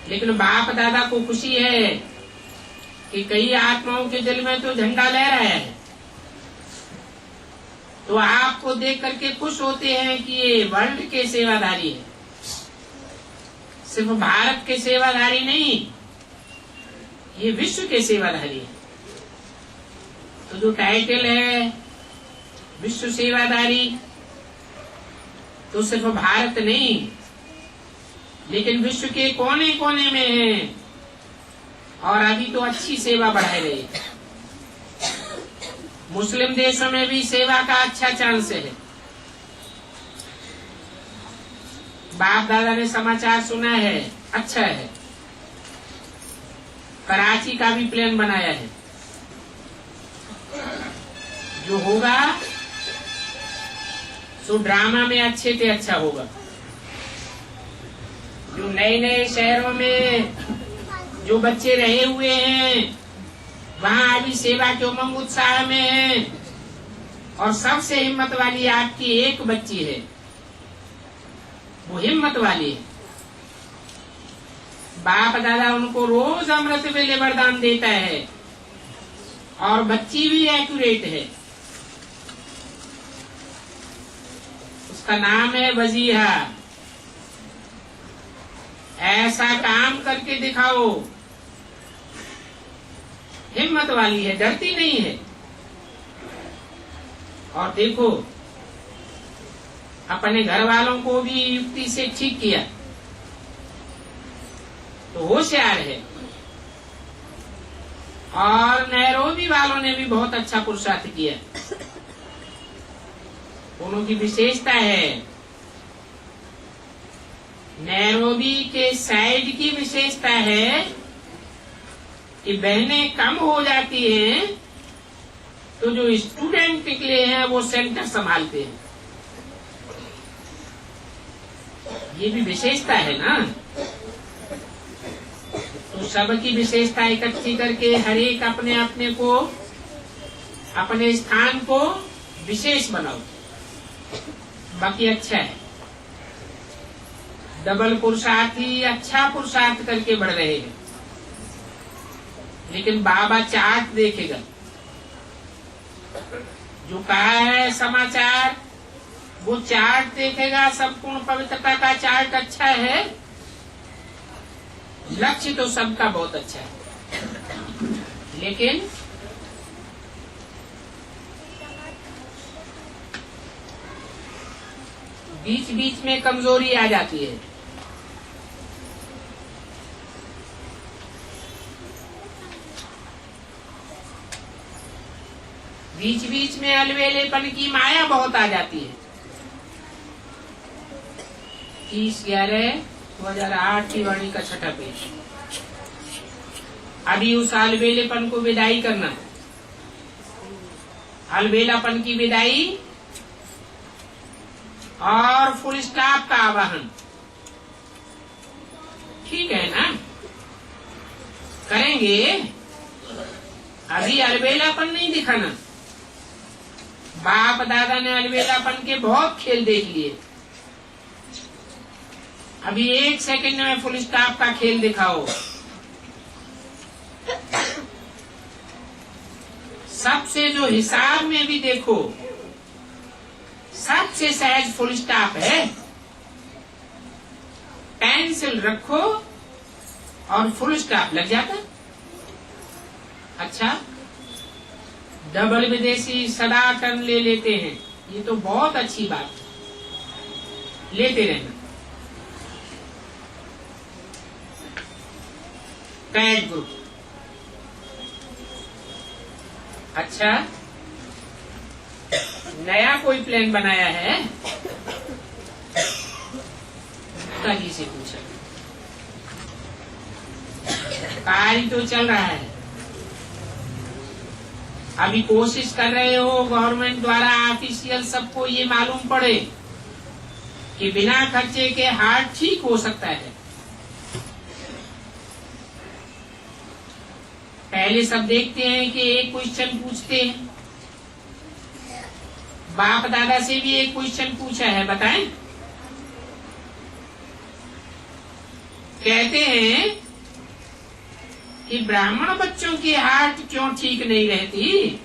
लेकिन बाप दादा को खुशी है कि कई आत्माओं के दिल में तो झंडा लहरा है। तो आपको देख करके खुश होते हैं कि ये वर्ल्ड के सेवाधारी है, सिर्फ भारत के सेवाधारी नहीं, ये विश्व के सेवाधारी है। तो जो टाइटल है विश्व सेवाधारी, तो सिर्फ भारत नहीं, लेकिन विश्व के कोने कोने में है। और अभी तो अच्छी सेवा बढ़ाई रही है। मुस्लिम देशों में भी सेवा का अच्छा चांस है। बाप दादा ने समाचार सुना है, अच्छा है। कराची का भी प्लान बनाया है। जो होगा सो ड्रामा में अच्छे से अच्छा होगा। जो नए नए शहरों में जो बच्चे रहे हुए हैं, वहाँ अभी सेवा के उमंग उत्साह में है। और सबसे हिम्मत वाली आपकी एक बच्ची है, वो हिम्मत वाली है। बाप दादा उनको रोज अमृत वेले वरदान देता है। और बच्ची भी एक्यूरेट है। उसका नाम है वजीहा। ऐसा काम करके दिखाओ। हिम्मत वाली है, डरती नहीं है। और देखो, अपने घर वालों को भी युक्ति से ठीक किया, तो होशियार है। और नैरोबी वालों ने भी बहुत अच्छा पुरुषार्थ किया। दोनों की विशेषता है। नैरोबी के साइड की विशेषता है कि बहनें कम हो जाती हैं, तो जो स्टूडेंट निकले हैं वो सेंटर संभालते हैं। ये भी विशेषता है ना। तो सबकी विशेषता इकट्ठी करके हर एक अपने अपने को, अपने स्थान को विशेष बनाओ। बाकी अच्छा है। डबल पुरुषार्थ ही अच्छा पुरुषार्थ करके बढ़ रहे हैं। लेकिन बाबा चार्ट देखेगा। जो कहा है समाचार, वो चार्ट देखेगा। संपूर्ण पवित्रता का चार्ट अच्छा है। लक्ष्य तो सबका बहुत अच्छा है, लेकिन बीच बीच में कमजोरी आ जाती है। बीच बीच में अलवेलेपन की माया बहुत आ जाती है। 30/11/2008 की वाणी का 6ठा पेज। अभी उस अलवेलेपन को विदाई करना, अलवेलापन की विदाई और फुल स्टॉप का आवाहन। ठीक है ना, करेंगे। अभी अलवेलापन नहीं दिखाना। बाप दादा ने अलवेलापन के बहुत खेल देख लिए। अभी 1 सेकंड में फुल स्टॉप का खेल दिखाओ। सबसे जो हिसाब में भी देखो, सबसे सहज फुल स्टॉप है। पेंसिल रखो और फुल स्टॉप लग जाता। अच्छा, डबल विदेशी सदा टर्न ले लेते हैं, ये तो बहुत अच्छी बात है। लेते रहना। CAT group. अच्छा, नया कोई प्लान बनाया है? जी से पूछा। कार्य तो चल रहा है। अभी कोशिश कर रहे हो गवर्नमेंट द्वारा ऑफिशियल सबको ये मालूम पड़े कि बिना खर्चे के हार्ट ठीक हो सकता है। पहले सब देखते हैं कि एक क्वेश्चन पूछते हैं, बाप दादा से भी एक क्वेश्चन पूछा है, बताएं। कहते हैं कि ब्राह्मण बच्चों की हार्ट क्यों ठीक नहीं रहती,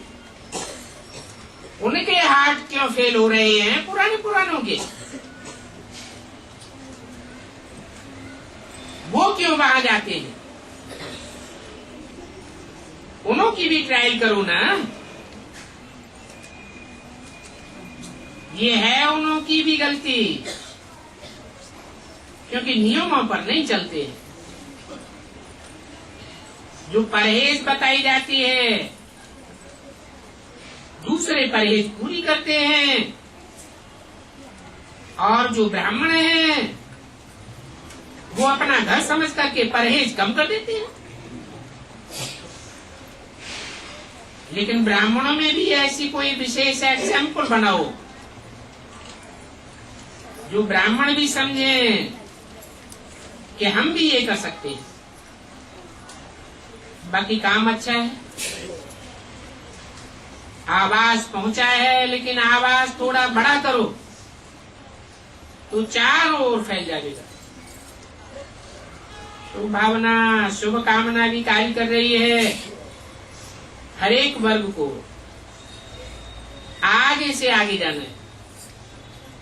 उनके हार्ट क्यों फेल हो रहे हैं पुरानों के, वो क्यों वहां जाते हैं, उन्हों की भी ट्रायल करो ना। ये है उन्हों की भी गलती, क्योंकि नियमों पर नहीं चलते। जो परहेज बताई जाती है दूसरे परहेज पूरी करते हैं, और जो ब्राह्मण हैं वो अपना घर समझ करके परहेज कम कर देते हैं। लेकिन ब्राह्मणों में भी ऐसी कोई विशेष एग्जाम्पल बनाओ जो ब्राह्मण भी समझे कि हम भी ये कर सकते हैं। बाकी काम अच्छा है, आवाज पहुंचा है, लेकिन आवाज थोड़ा बड़ा करो तो चारों ओर फैल जाएगा। तो भावना शुभ कामना भी कार्य कर रही है, हर एक वर्ग को आगे से आगे जाना है।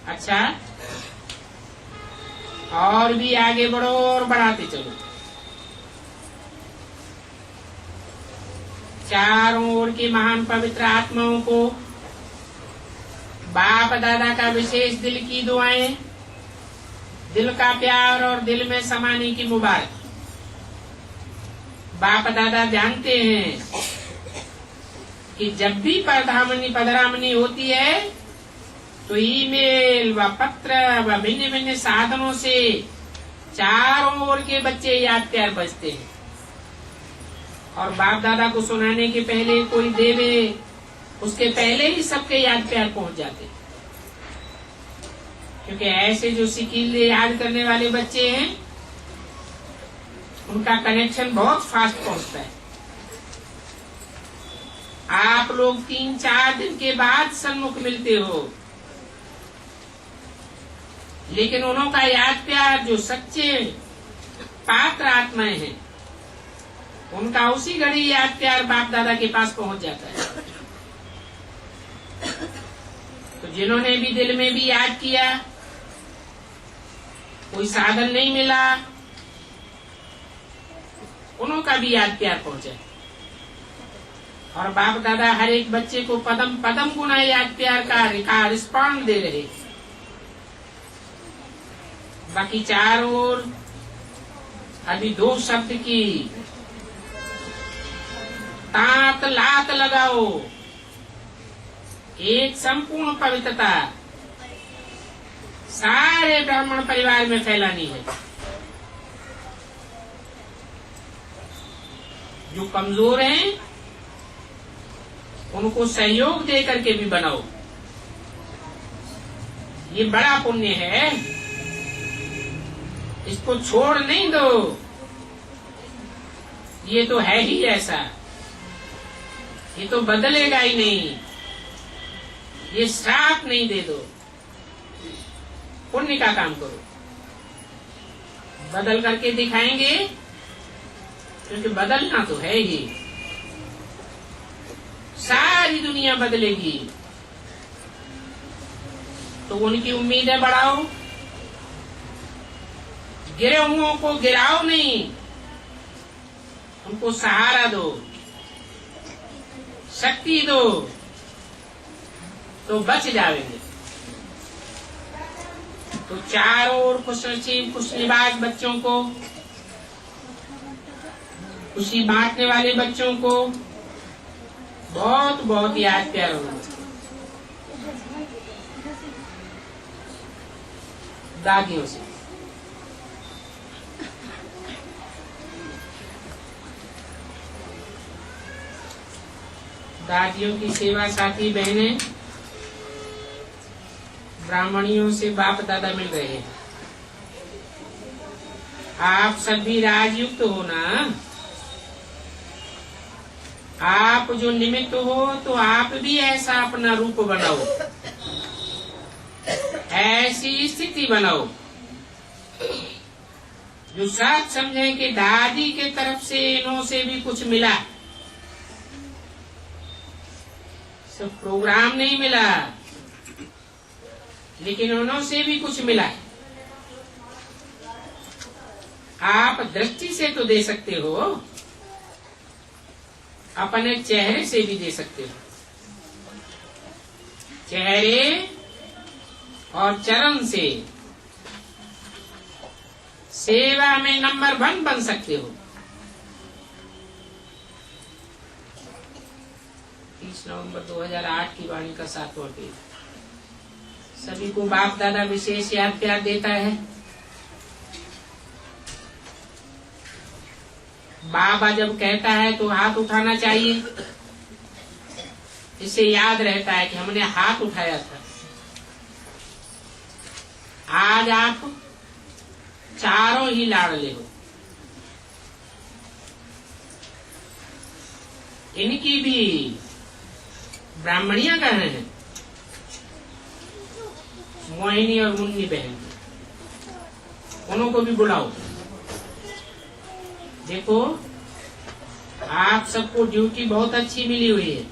अच्छा, और भी आगे बढ़ो और बढ़ाते चलो। चारों ओर की महान पवित्र आत्माओं को बाप दादा का विशेष दिल की दुआएं, दिल का प्यार और दिल में समाने की मुबारक। बाप दादा जानते हैं कि जब भी पधरामनी होती है तो ईमेल व पत्र व भिन्न भिन्न साधनों से चारों ओर के बच्चे याद प्यार बजते हैं, और बाप दादा को सुनाने के पहले कोई देवे उसके पहले ही सबके याद प्यार पहुंच जाते। क्योंकि ऐसे जो सिकीले याद करने वाले बच्चे हैं उनका कनेक्शन बहुत फास्ट पहुंचता है। आप लोग 3-4 दिन के बाद सन्मुख मिलते हो, लेकिन उनका याद प्यार जो सच्चे पात्र आत्माएं हैं उनका उसी घड़ी याद प्यार बाप दादा के पास पहुंच जाता है। तो जिन्होंने भी दिल में भी याद किया, कोई साधन नहीं मिला, उनका भी याद प्यार पहुंचा। और बाप दादा हर एक बच्चे को पदम पदम गुना याद प्यार का रिस्पॉन्ड दे रहे। बाकी चारों ओर अभी 2 शब्द की तात लात लगाओ। एक संपूर्ण पवित्रता सारे ब्राह्मण परिवार में फैलानी है। जो कमजोर हैं उनको सहयोग दे करके भी बनाओ। ये बड़ा पुण्य है, इसको छोड़ नहीं दो। ये तो है ही ऐसा, ये तो बदलेगा ही नहीं। ये श्राप नहीं दे दो, पुण्य का काम करो। बदल करके दिखाएंगे, क्योंकि बदलना तो है ही। सारी दुनिया बदलेगी, तो उनकी उम्मीदें बढ़ाओ। गिरे हुओं को गिराओ नहीं, उनको सहारा दो, शक्ति दो, तो बच जाएंगे। तो चारों ओर खुशनसीब खुशनिवाज बच्चों को, खुशी बांटने वाले बच्चों को बहुत बहुत याद प्यार होना चाहिए। दादियों से दादियों की सेवा साथी बहनें, ब्राह्मणियों से बाप दादा मिल रहे हैं। आप सब भी राजयुक्त हो ना। आप जो निमित्त हो तो आप भी ऐसा अपना रूप बनाओ, ऐसी स्थिति बनाओ जो सब समझे कि दादी के तरफ से इन्हों से भी कुछ मिला। सब प्रोग्राम नहीं मिला, लेकिन उन्हों से भी कुछ मिला है। आप दृष्टि से तो दे सकते हो, अपने चेहरे से भी दे सकते हो। चेहरे और चरण से सेवा में नंबर 1 बन सकते हो। 30 नवंबर 2008 की वाणी का 7वां पेज। सभी को बाप दादा विशेष याद प्यार देता है। बाबा जब कहता है तो हाथ उठाना चाहिए, इससे याद रहता है कि हमने हाथ उठाया था। आज आप चारों ही लाडले हो। इनकी भी ब्राह्मणियां कह रहे हैं, मोहिनी और मुन्नी बहन, उन्हों को भी बुलाओ। देखो, आप सबको ड्यूटी बहुत अच्छी मिली हुई है,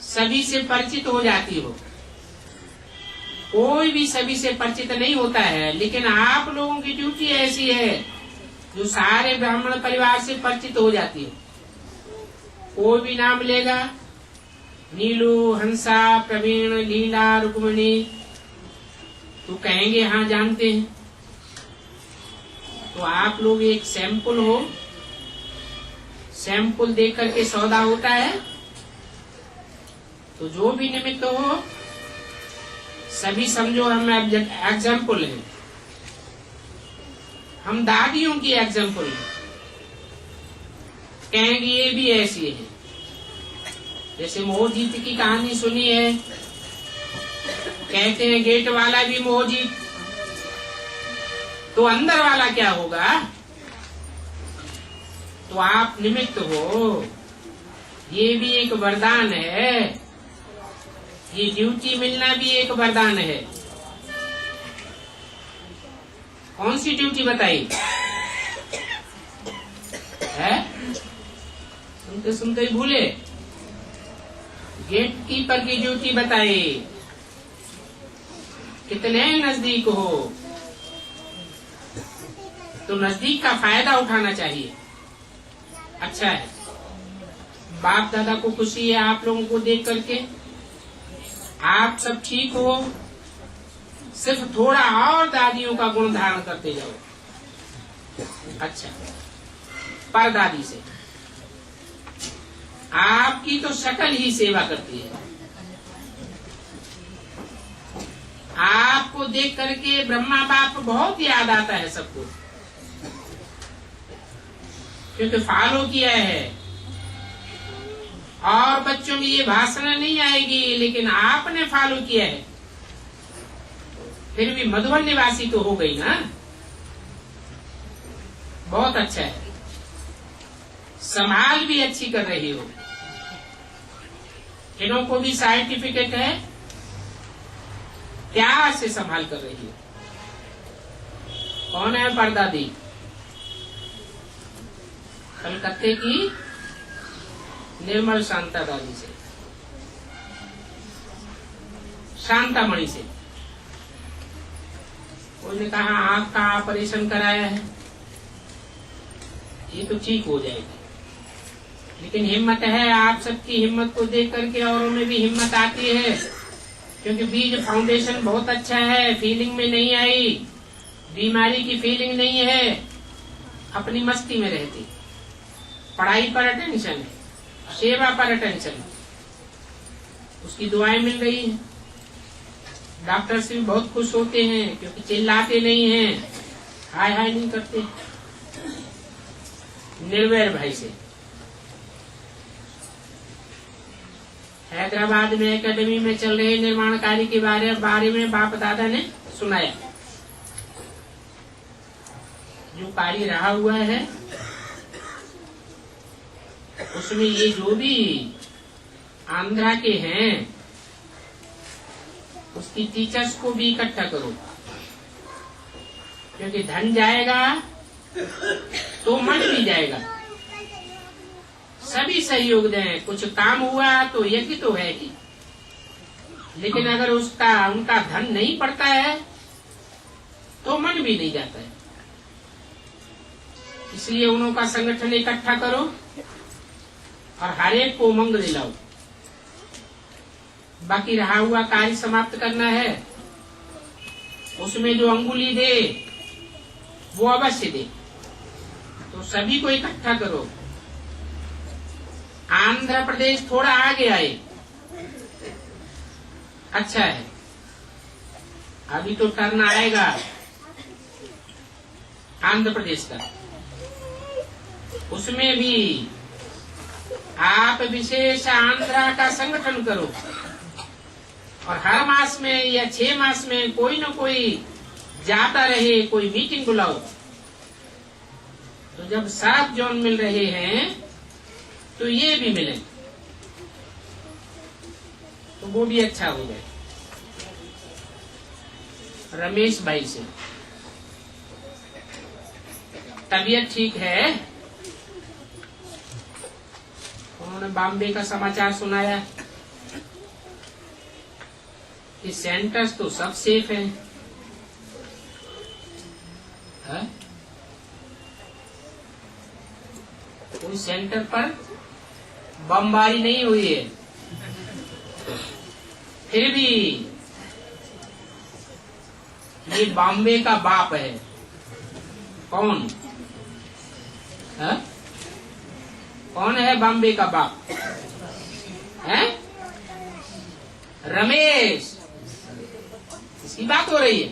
सभी से परिचित हो जाती हो। कोई भी सभी से परिचित नहीं होता है, लेकिन आप लोगों की ड्यूटी ऐसी है जो सारे ब्राह्मण परिवार से परिचित हो जाती हो। कोई भी नाम लेगा, नीलू, हंसा, प्रवीण, लीला, रुक्मिणी, तो कहेंगे हाँ जानते हैं। तो आप लोग एक सैंपल हो, सैंपल देख करके सौदा होता है। तो जो भी निमित्त हो, सभी समझो हम एग्जाम्पल हैं, हम दादियों की एग्जाम्पल हैं। कहेंगे ये भी ऐसी है। जैसे मोहजीत की कहानी सुनी है, कहते हैं गेट वाला भी मोहजीत, तो अंदर वाला क्या होगा? तो आप निमित्त हो, ये भी एक वरदान है। ये ड्यूटी मिलना भी एक वरदान है। कौन सी ड्यूटी बताई है? सुनते सुनते ही भूले। गेट कीपर की ड्यूटी बताई। कितने नजदीक हो, तो नजदीक का फायदा उठाना चाहिए। अच्छा है, बाप दादा को खुशी है आप लोगों को देख करके। आप सब ठीक हो, सिर्फ थोड़ा और दादियों का गुण धारण करते जाओ। अच्छा, पर दादी से आपकी तो शक्ल ही सेवा करती है। आपको देख करके ब्रह्मा बाप बहुत याद आता है सबको, क्योंकि फॉलो किया है। और बच्चों में ये भाषण नहीं आएगी, लेकिन आपने फॉलो किया है। फिर भी मधुबन निवासी तो हो गई ना, बहुत अच्छा है। संभाल भी अच्छी कर रही हो। इन्हों को भी सर्टिफिकेट है, प्यार से संभाल कर रही हो। कौन है परदादी? कलकत्ते की निर्मल शांता दादी से, शांतामणि से। उसने कहा आंख का ऑपरेशन कराया है, ये तो ठीक हो जाएगी। लेकिन हिम्मत है, आप सबकी हिम्मत को देख करके औरों में भी हिम्मत आती है, क्योंकि बीज फाउंडेशन बहुत अच्छा है। फीलिंग में नहीं आई, बीमारी की फीलिंग नहीं है, अपनी मस्ती में रहती। पढ़ाई पर अटेंशन है, सेवा पर अटेंशन है, उसकी दुआएं मिल रही हैं। डॉक्टर से भी बहुत खुश होते हैं, क्योंकि चिल्लाते नहीं हैं, हाय हाय नहीं करते। निर्वैर भाई से हैदराबाद में एकेडमी में चल रहे निर्माण कार्य के बारे में बाप दादा ने सुनाया। जो कार्य रहा हुआ है उसमें ये जो भी आंध्रा के हैं उसकी टीचर्स को भी इकट्ठा करो, क्योंकि धन जाएगा तो मन भी जाएगा। सभी सहयोग दें। कुछ काम हुआ तो यज्ञ तो है ही, लेकिन अगर उनका धन नहीं पड़ता है तो मन भी नहीं जाता है। इसलिए उनका संगठन इकट्ठा करो और हर एक को उमंग दिलाओ। बाकी रहा हुआ कार्य समाप्त करना है, उसमें जो अंगुली दे वो अवश्य दे। तो सभी को इकट्ठा करो। आंध्र प्रदेश थोड़ा आगे आए, अच्छा है। अभी तो टर्न आएगा आंध्र प्रदेश का, उसमें भी आप विशेष आंध्रा का संगठन करो और हर मास में या 6 मास में कोई न कोई जाता रहे, कोई मीटिंग बुलाओ। तो जब सब जोन मिल रहे हैं तो ये भी मिले तो वो भी अच्छा हो जाए। रमेश भाई से तबीयत ठीक है? उन्होंने बॉम्बे का समाचार सुनाया कि सेंटर्स तो सब सेफ हैं। कोई सेंटर पर बमबारी नहीं हुई है, फिर भी ये बॉम्बे का बाप है। कौन है? कौन है बॉम्बे का बाप? है रमेश। इसकी बात हो रही है।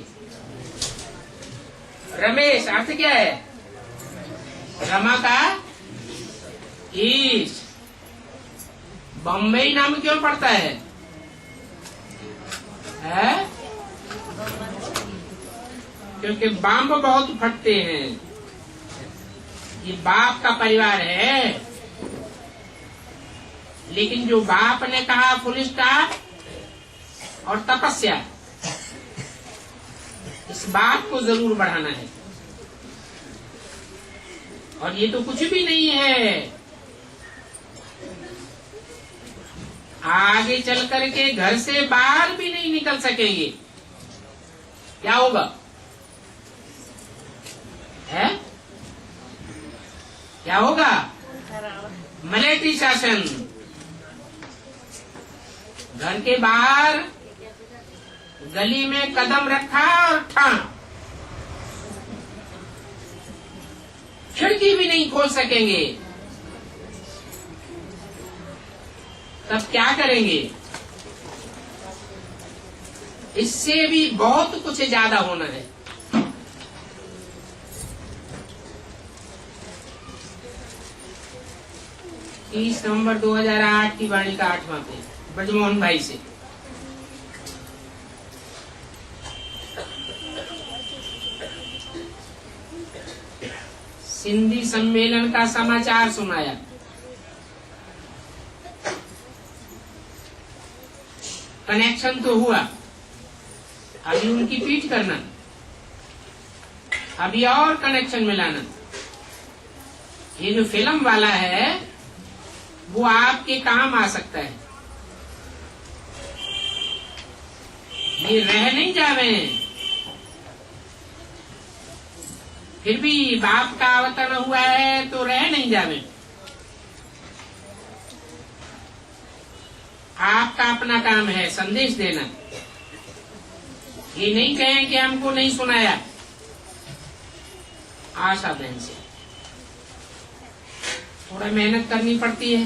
रमेश अर्थ क्या है? रमा का ईश। बम्बई नाम क्यों पड़ता है? क्योंकि बम बहुत फटते हैं। ये बाप का परिवार है, लेकिन जो बाप ने कहा फुल स्टॉप और तपस्या, इस बात को जरूर बढ़ाना है। और ये तो कुछ भी नहीं है। आगे चल करके घर से बाहर भी नहीं निकल सकेंगे। क्या होगा? है क्या होगा? मलेठी शासन। घर के बाहर गली में कदम रखा और ठा, खिड़की भी नहीं खोल सकेंगे। तब क्या करेंगे? इससे भी बहुत कुछ ज्यादा होना है। 30 नवंबर 2008 की वाणी का 8वां पेज, ब्रजमोहन भाई से। सिंधी सम्मेलन का समाचार सुनाया। कनेक्शन तो हुआ, अभी उनकी पीठ करना, अभी और कनेक्शन मिलाना। ये जो फिल्म वाला है वो आपके काम आ सकता है। ये रह नहीं जावे, फिर भी बाप का अवतरण हुआ है तो रह नहीं जावे। आपका अपना काम है संदेश देना। ये नहीं कहें कि हमको नहीं सुनाया। आशा बहन से थोड़ा मेहनत करनी पड़ती है।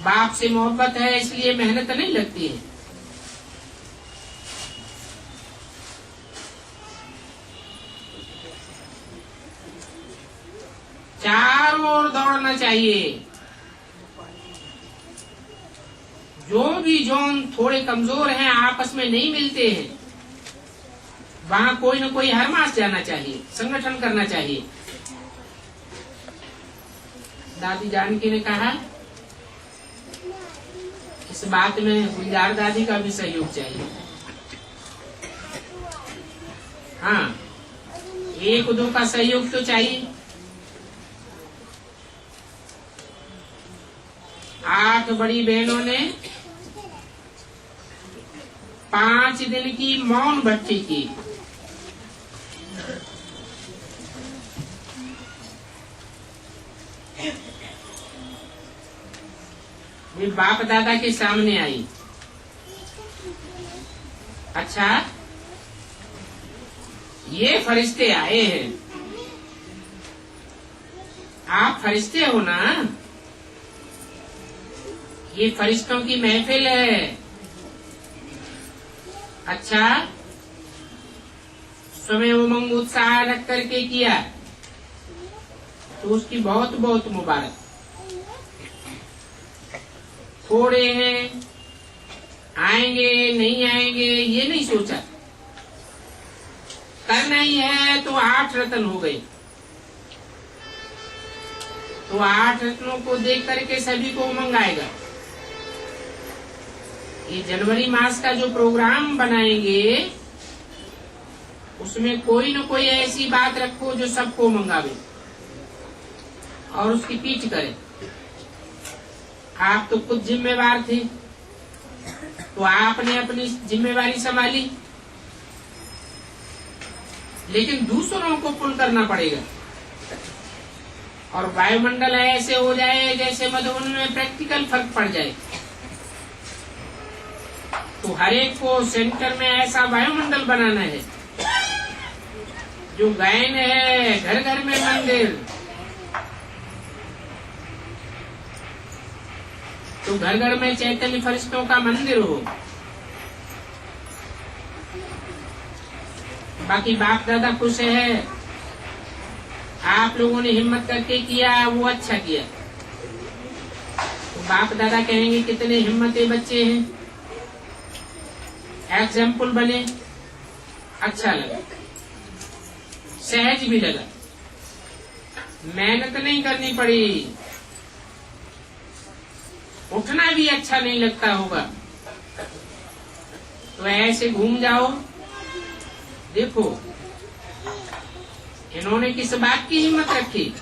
बाप से मोहब्बत है इसलिए मेहनत नहीं लगती है। चारों ओर दौड़ना चाहिए। जो भी जोन थोड़े कमजोर हैं, आपस में नहीं मिलते हैं, वहाँ कोई न कोई हर मास जाना चाहिए, संगठन करना चाहिए। दादी जानकी ने कहा इस बात में गुलजार दादी का भी सहयोग चाहिए। हाँ, एक दो का सहयोग तो चाहिए। 8 बड़ी बहनों ने 5 दिन की मौन भट्टी की। वे बाप दादा के सामने आई। अच्छा, ये फरिश्ते आए हैं, आप फरिश्ते हो ना? ये फरिश्तों की महफिल है। अच्छा, समय उमंग उत्साह रख करके किया तो उसकी बहुत बहुत मुबारक। थोड़े हैं, आएंगे नहीं आएंगे ये नहीं सोचा, करना ही है तो 8 रत्न हो गए। तो 8 रत्नों को देख करके सभी को उमंग आएगा। ये जनवरी मास का जो प्रोग्राम बनाएंगे उसमें कोई न कोई ऐसी बात रखो जो सबको मंगावे और उसकी पीठ करे। आप तो खुद जिम्मेवार थे, तो आपने अपनी जिम्मेवारी संभाली, लेकिन दूसरों को पुल करना पड़ेगा। और वायुमंडल ऐसे हो जाए जैसे मधुबन में प्रैक्टिकल फर्क पड़ जाए। तो हर एक को सेंटर में ऐसा वायुमंडल बनाना है जो गायन है, घर घर में मंदिर। तो घर घर में चैतन्य फरिश्तों का मंदिर हो। बाकी बाप दादा खुश है, आप लोगों ने हिम्मत करके किया, वो अच्छा किया। तो बाप दादा कहेंगे कितने हिम्मती बच्चे हैं, एग्जाम्पल बने। अच्छा लगा, सहज भी लगा, मेहनत नहीं करनी पड़ी। उठना भी अच्छा नहीं लगता होगा, तो ऐसे घूम जाओ। देखो इन्होंने किस बात की हिम्मत रखी,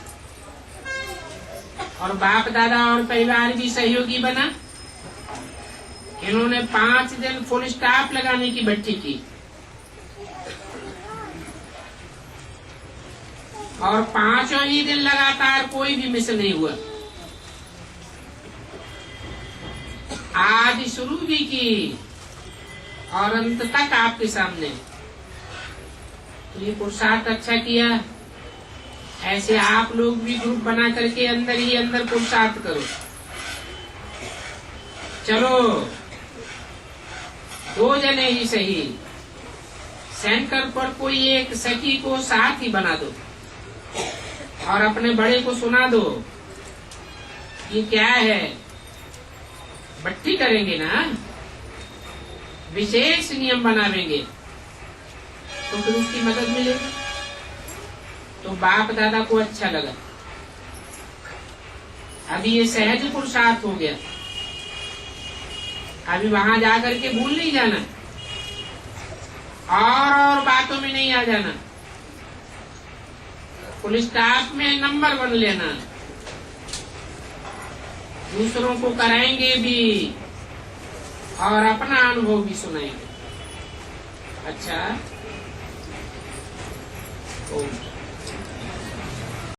और बाप दादा और परिवार भी सहयोगी बना। इन्होंने 5 दिन फुल स्टॉप लगाने की भट्टी की, और 5 ही दिन लगातार कोई भी मिस नहीं हुआ। आज शुरू भी की और अंत तक आपके सामने। तो ये पुरुषार्थ अच्छा किया। ऐसे आप लोग भी ग्रुप बना करके अंदर ही अंदर पुरुषार्थ करो। चलो 2 जने ही सही, सेंटर पर कोई एक सखी को साथ ही बना दो और अपने बड़े को सुना दो। ये क्या है, भट्टी करेंगे ना, विशेष नियम बनावेंगे तो फिर उसकी मदद मिलेगी। तो बाप दादा को अच्छा लगा। अभी ये सहज पुरुषार्थ हो गया। अभी वहां जाकर के भूल नहीं जाना और बातों में नहीं आ जाना। पुलिस स्टाफ में नंबर 1 लेना, दूसरों को कराएंगे भी और अपना अनुभव भी सुनाएंगे। अच्छा, ओम